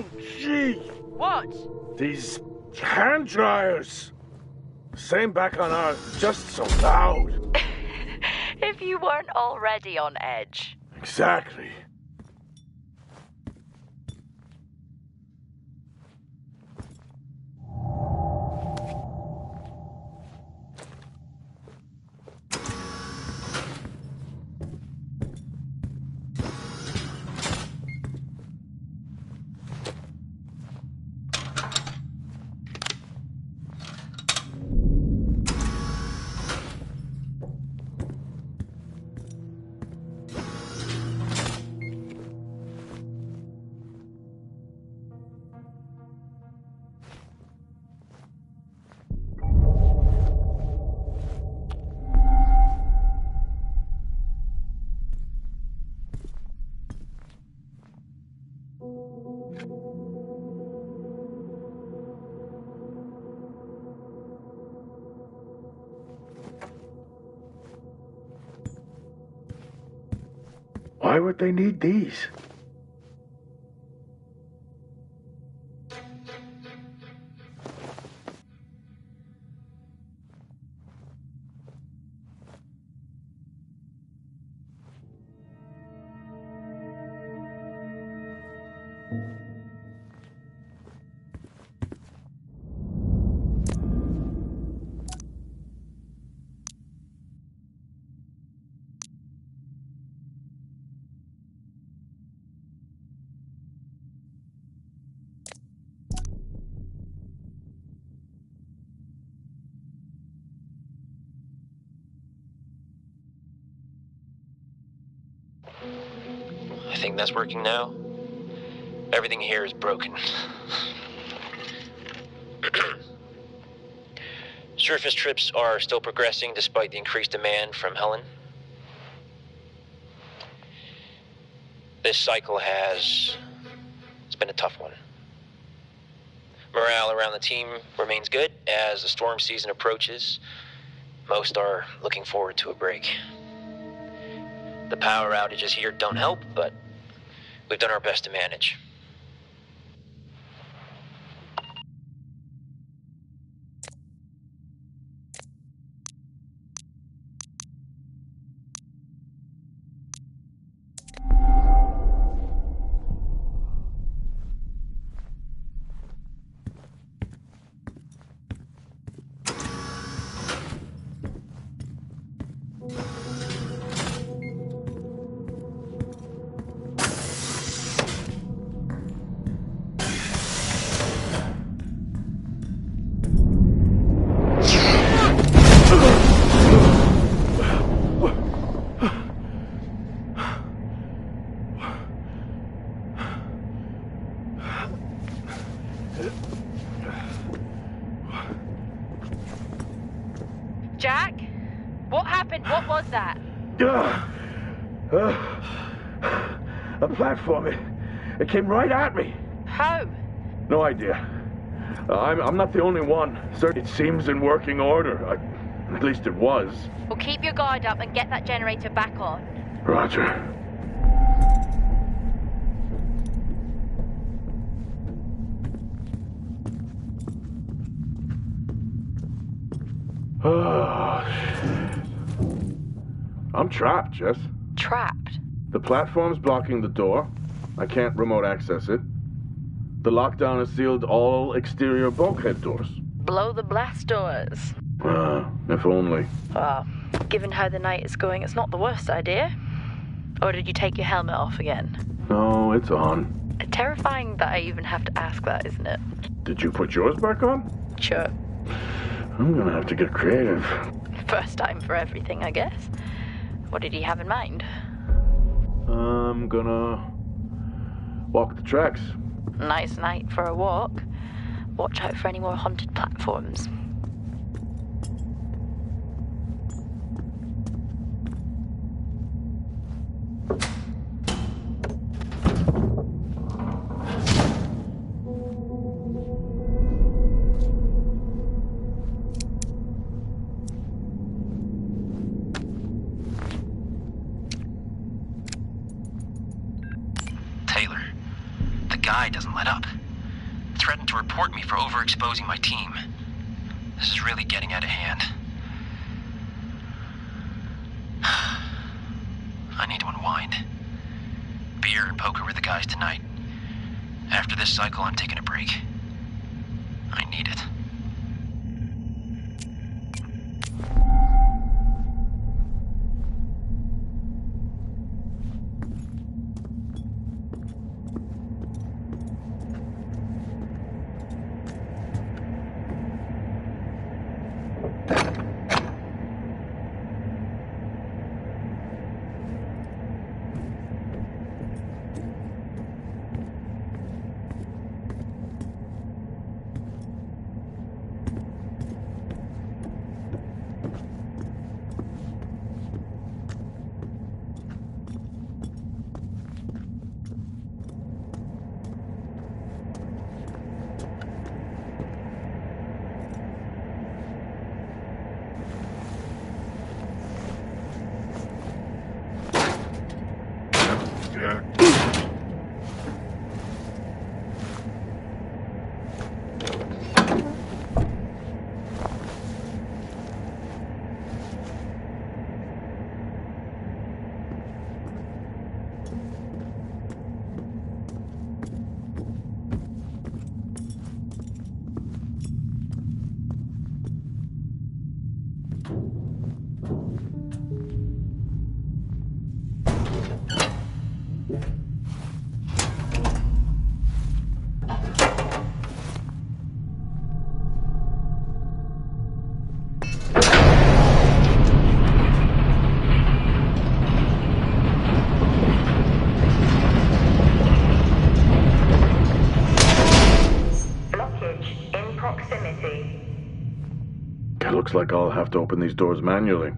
Oh, gee! What? These hand dryers. Same back on Earth, just so loud. If you weren't already on edge. Exactly. Why would they need these? I think that's working now. Everything here is broken. Surface trips are still progressing despite the increased demand from Helen. This cycle it's been a tough one. Morale around the team remains good as the storm season approaches. Most are looking forward to a break. The power outages here don't help, but we've done our best to manage. Jack? What happened? What was that? A platform. It came right at me. How? No idea. I'm not the only one. Sir, it seems in working order. At least it was. Well, keep your guard up and get that generator back on. Roger. I'm trapped, Jess. Trapped? The platform's blocking the door. I can't remote access it. The lockdown has sealed all exterior bulkhead doors. Blow the blast doors. If only. Well, given how the night is going, it's not the worst idea. Or did you take your helmet off again? No, it's on. Terrifying that I even have to ask that, isn't it? Did you put yours back on? Sure. I'm gonna have to get creative. First time for everything, I guess. What did he have in mind? I'm gonna walk the tracks. Nice night for a walk. Watch out for any more haunted platforms. guy doesn't let up. Threatened to report me for overexposing my team. This is really getting out of hand. I need to unwind. Beer and poker with the guys tonight. After this cycle, I'm taking a break. I need it. Looks like I'll have to open these doors manually.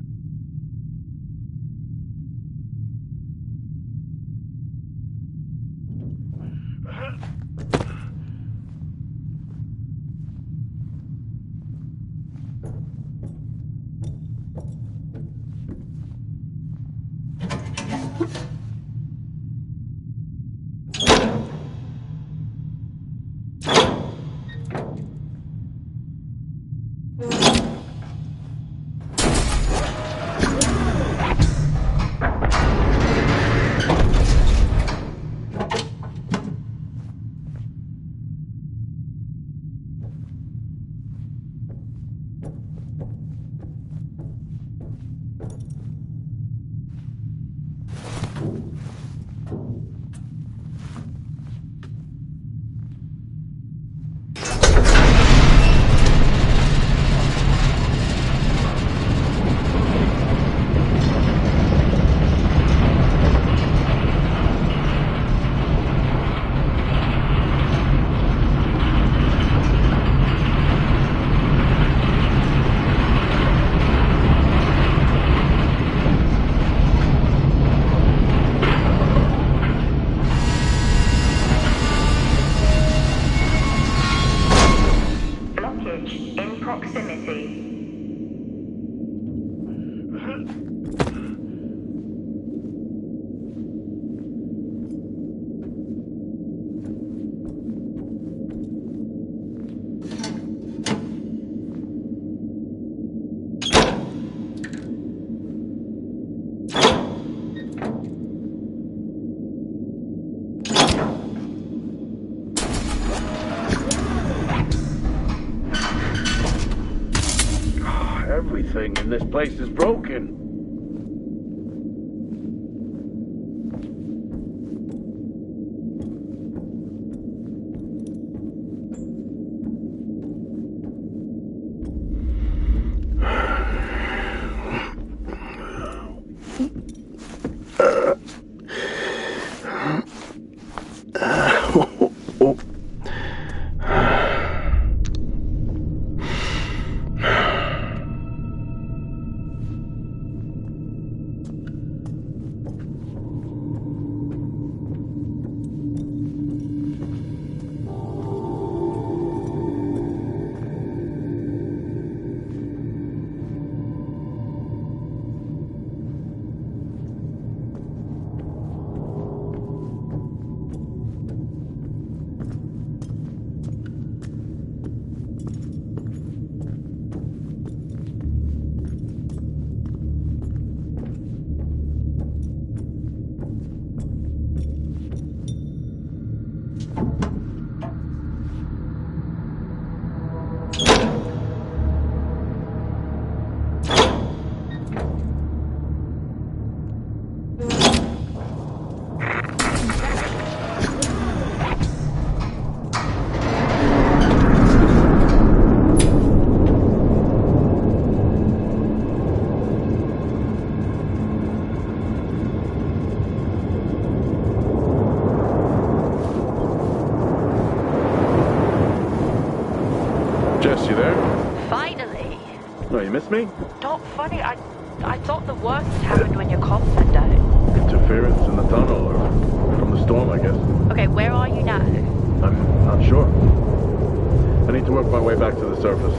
Everything in this place is broken. Oh, you missed me? Not funny. I thought the worst happened when your comms went out. Interference in the tunnel, or from the storm, I guess. Okay, where are you now? I'm not sure. I need to work my way back to the surface.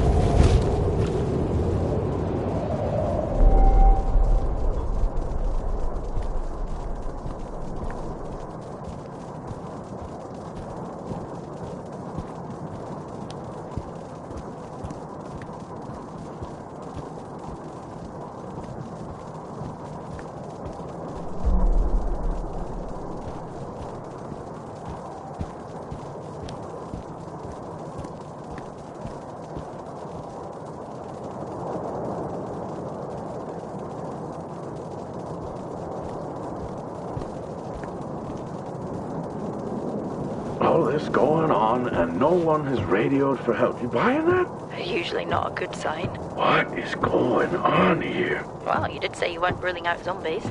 All this going on, and no one has radioed for help. You buying that? Usually not a good sign. What is going on here? Well, you did say you weren't ruling out zombies.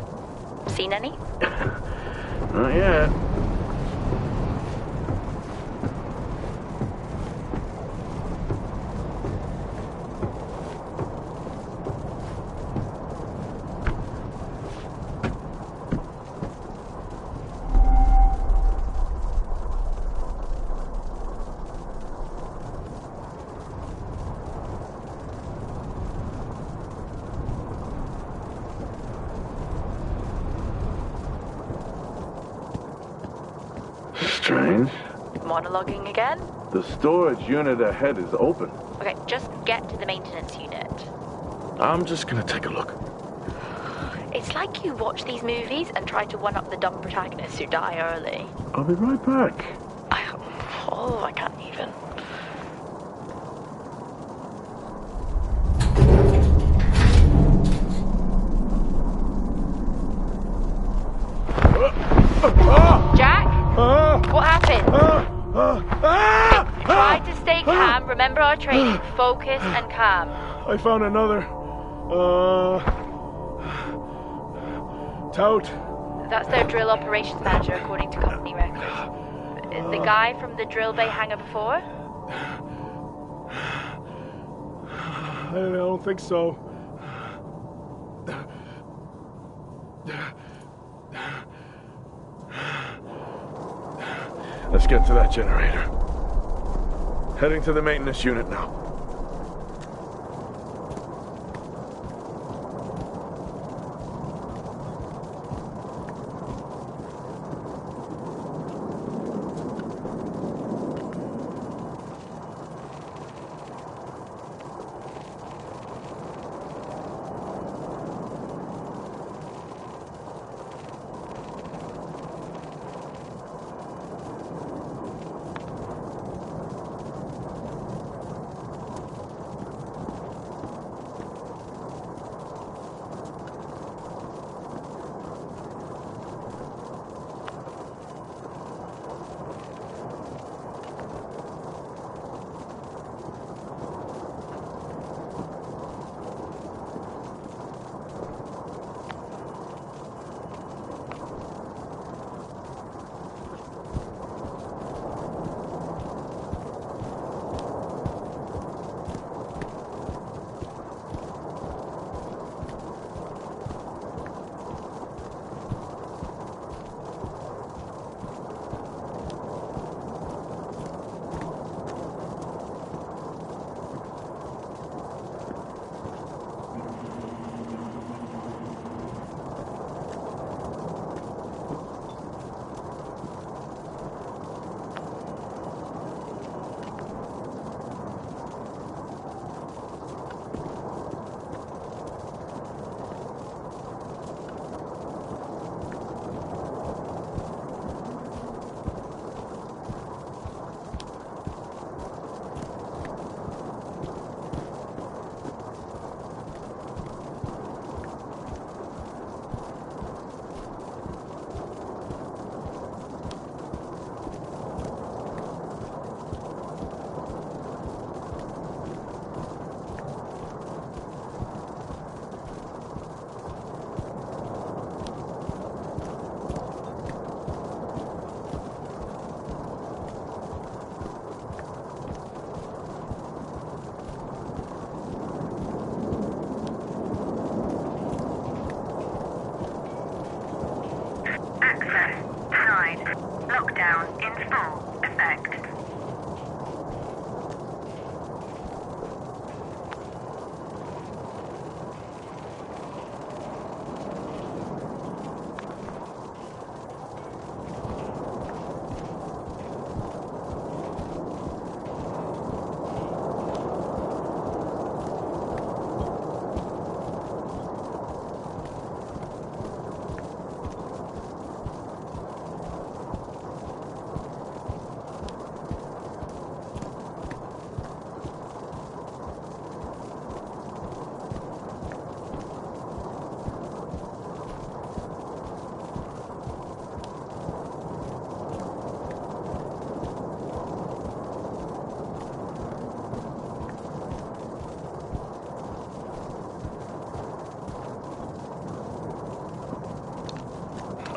Seen any? Not yet. Strange. Monologuing again? The storage unit ahead is open. Okay, just get to the maintenance unit. I'm just gonna take a look. It's like you watch these movies and try to one-up the dumb protagonists who die early. I'll be right back. I can't even. Jack? What happened? Try to stay calm. Remember our training. Focus and calm. I found another. Tout. That's their drill operations manager, according to company records. The guy from the drill bay hangar before? I don't think so. Let's get to that generator. Heading to the maintenance unit now.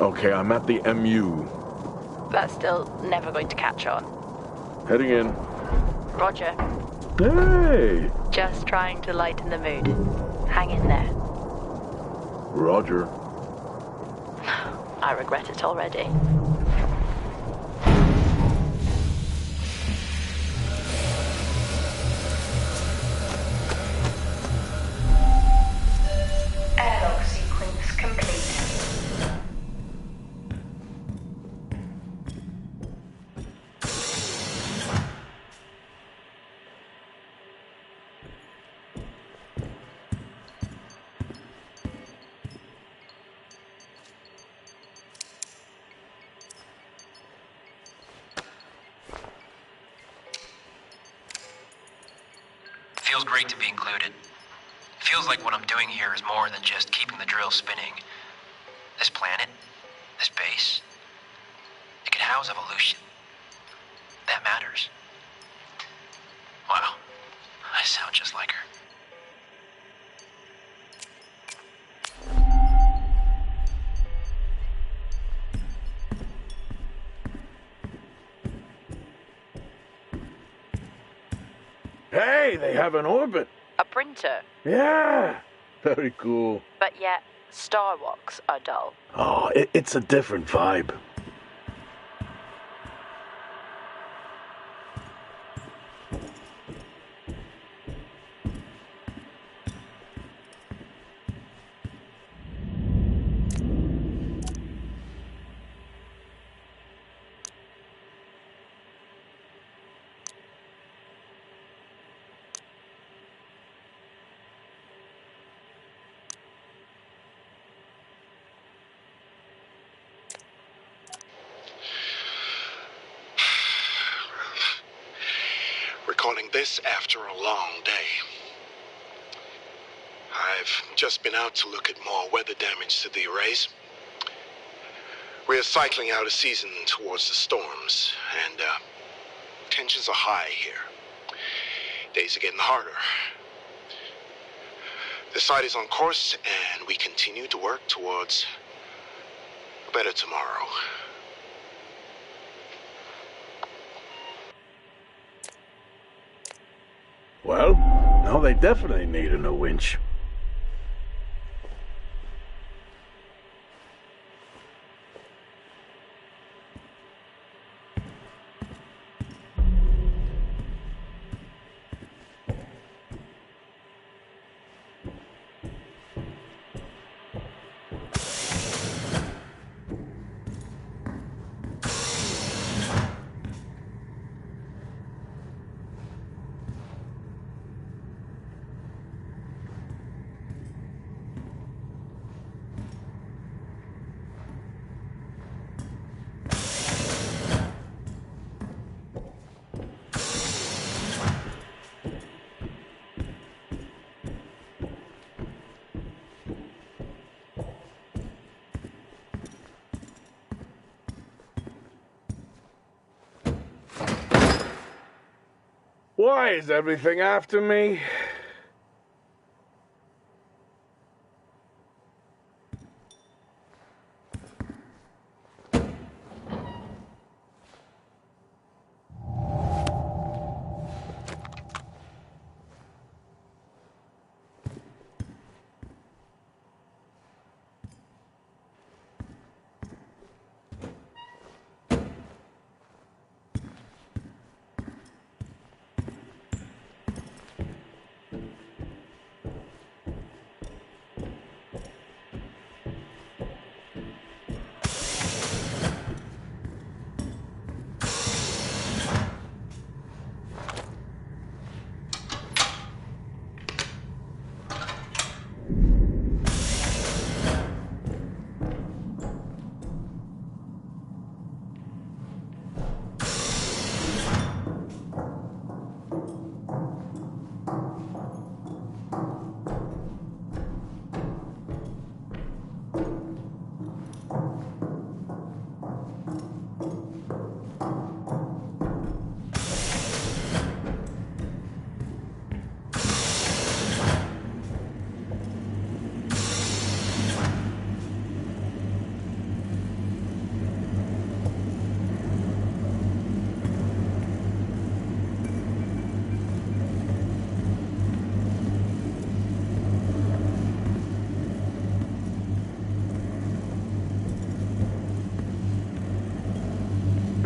Okay, I'm at the MU. That's still never going to catch on. Heading in. Roger. Hey! Just trying to lighten the mood. Hang in there. Roger. I regret it already. Airlock sequence complete. Feels great to be included. Feels like what I'm doing here is more than just keeping the drill spinning. This planet, this base, it could house evolution. That matters. Wow, I sound just like her. Hey, they have an orbit. A printer, Yeah. Very cool. but yet Star Walks are dull. Oh, it's a different vibe. Recording this after a long day. I've just been out to look at more weather damage to the arrays. We're cycling out of season towards the storms, and tensions are high here. Days are getting harder. The site is on course, and we continue to work towards a better tomorrow. Well, now they definitely need a new winch. Why is everything after me?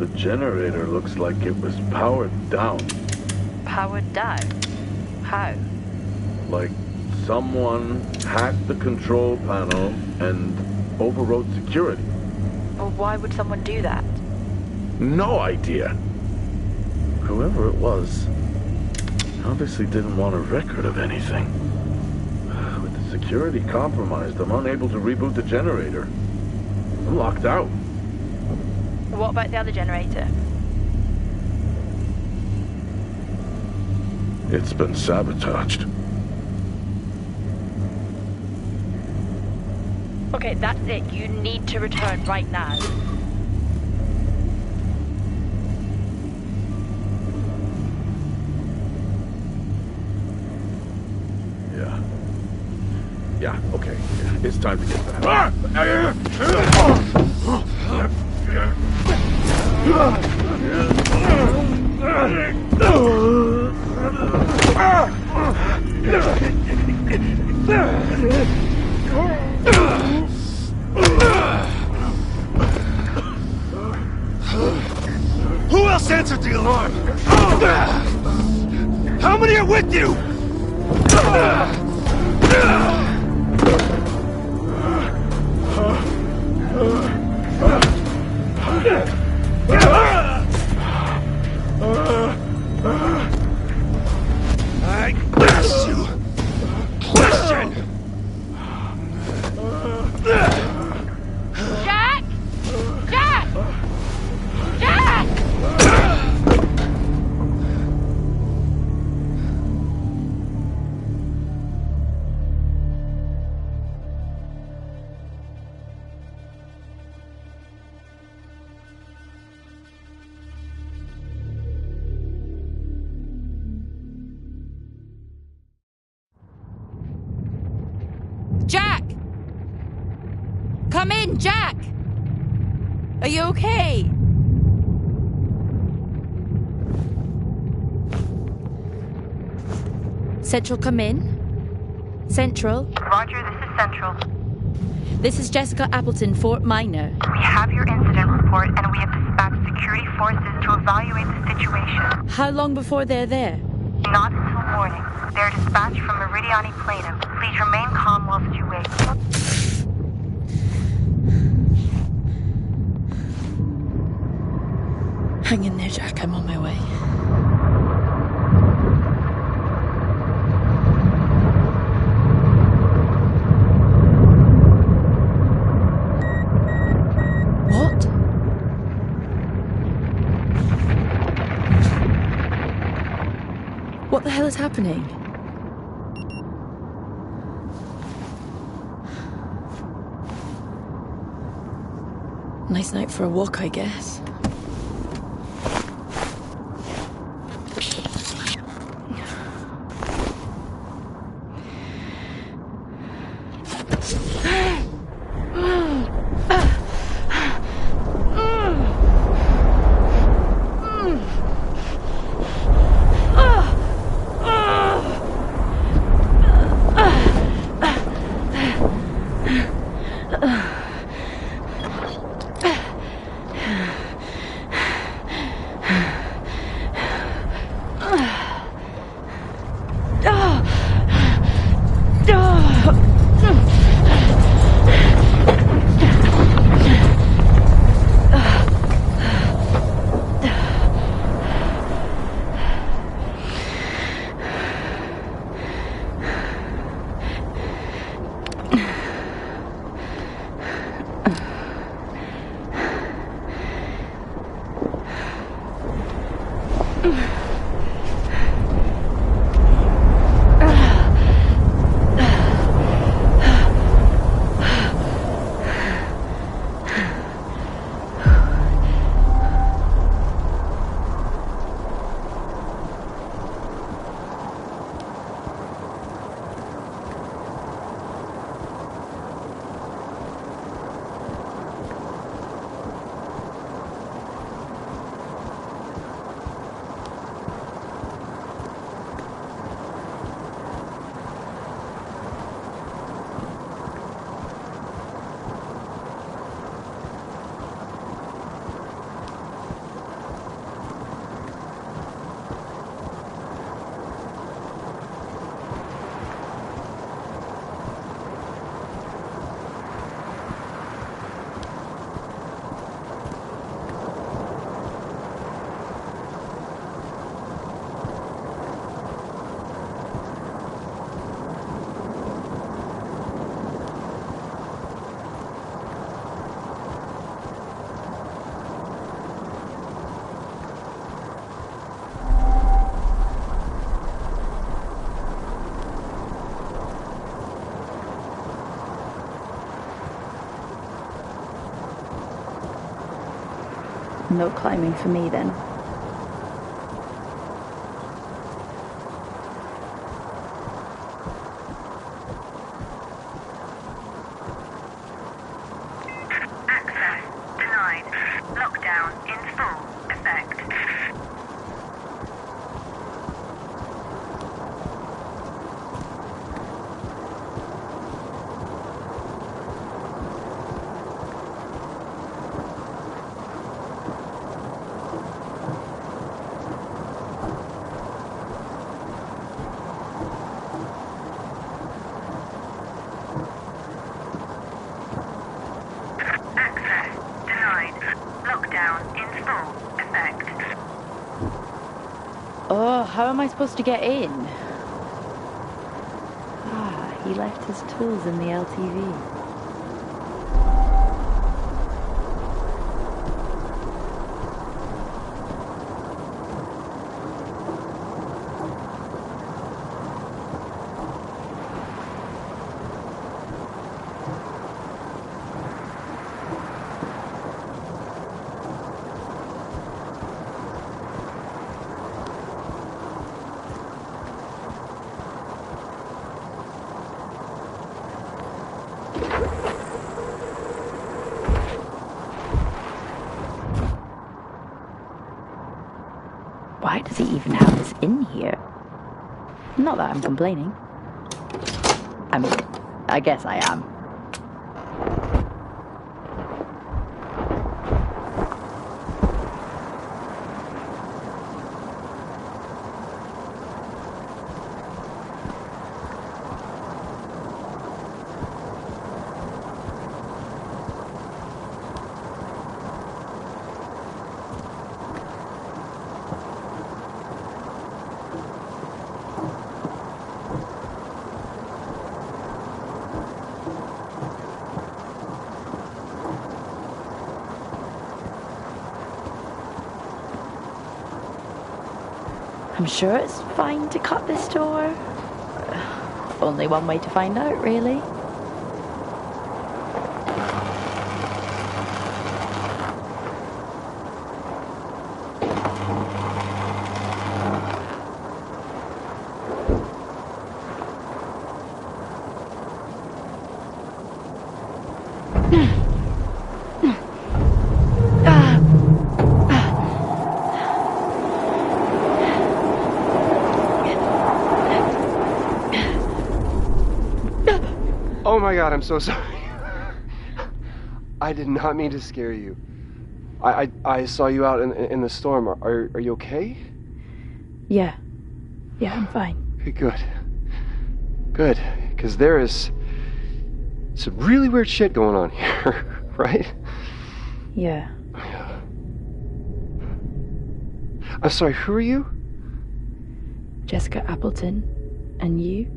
The generator looks like it was powered down. Powered down? How? Like someone hacked the control panel and overrode security. Well, why would someone do that? No idea. Whoever it was obviously didn't want a record of anything. With the security compromised, I'm unable to reboot the generator. I'm locked out. What about the other generator? It's been sabotaged. Okay, that's it. You need to return right now. Yeah, okay. It's time to get back. Who else answered the alarm? How many are with you? I asked you a question. Jack! Jack! Jack! Jack! Come in, Jack! Are you okay? Central, come in. Central. Roger, this is Central. This is Jessica Appleton, Fort Minor. We have your incident report and we have dispatched security forces to evaluate the situation. How long before they're there? Not until morning. They're dispatched from Meridiani Planum. Please remain calm whilst you wait. Hang in there, Jack. I'm on my way. What? What the hell is happening? Nice night for a walk, I guess. No climbing for me then. Access denied. Lockdown in full effect. Access denied. Lockdown in full effect. Oh, how am I supposed to get in? Ah, he left his tools in the LTV. Why does he even have this in here? Not that I'm complaining. I mean, I guess I am. I'm sure it's fine to cut this door. Only one way to find out, really. Oh my god, I'm so sorry. I did not mean to scare you. I saw you out in the storm. Are you okay? Yeah. Yeah, I'm fine. Okay, good. Good. Because there is some really weird shit going on here, right? Yeah. I'm sorry, who are you? Jessica Appleton. And you?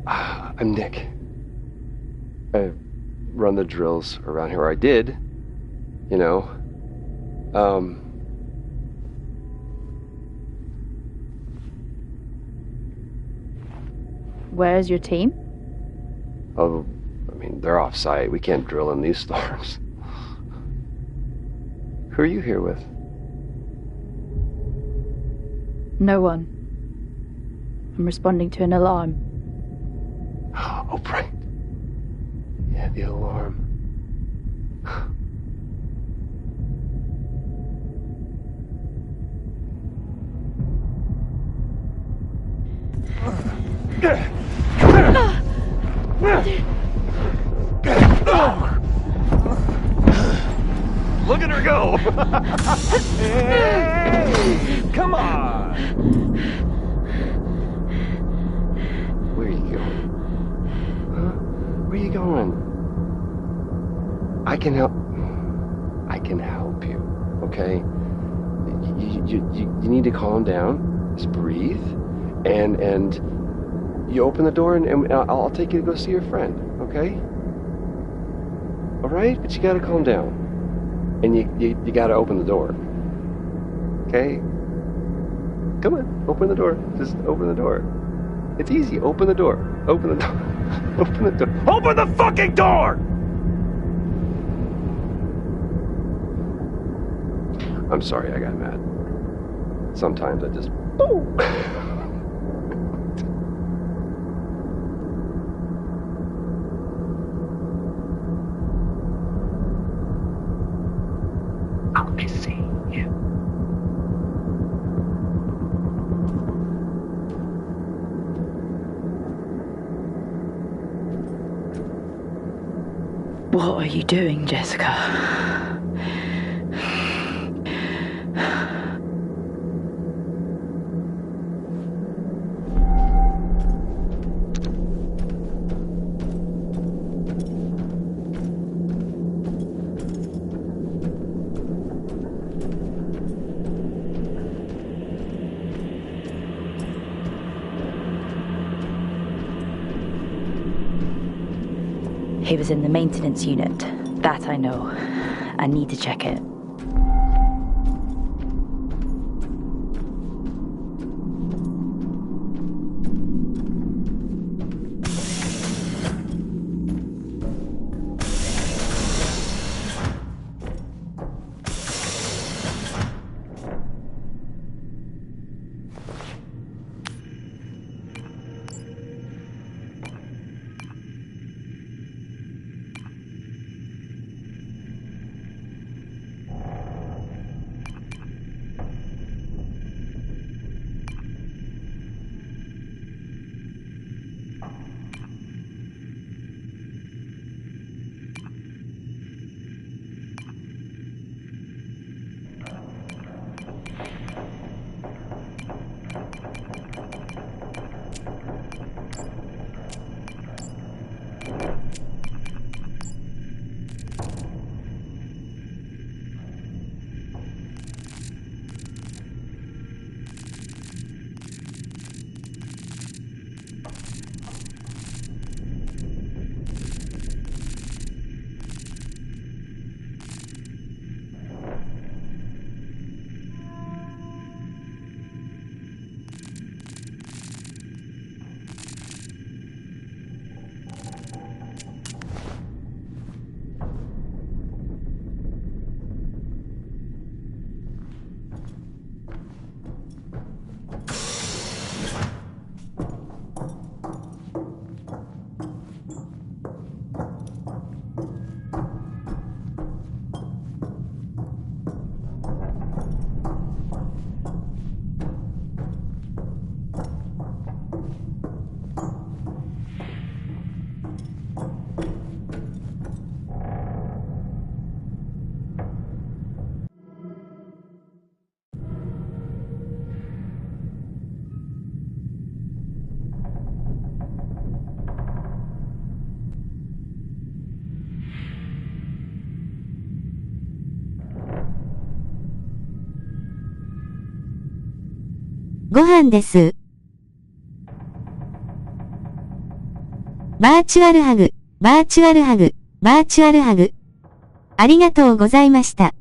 I'm Nick. I run the drills around here. I did, you know. Where's your team? Oh, I mean, they're off-site. We can't drill in these storms. Who are you here with? No one. I'm responding to an alarm. Oh, right. Yeah, the alarm. Look at her go! Hey! Come on! Where are you going? Huh? Where are you going? I can help. I can help you, okay? You need to calm down. Just breathe. And you open the door and I'll take you to go see your friend, okay? Alright? But you gotta calm down. And you gotta open the door. Okay? Come on, open the door. Just open the door. It's easy. Open the door. Open the door. Open the door. Open the fucking door! I'm sorry I got mad. Sometimes I just... I'll be seeing you. What are you doing, Jessica? He was in the maintenance unit. That I know. I need to check it.ご飯です。バーチュアルハグ、バーチュアルハグ、バーチュアルハグ。ありがとうございました。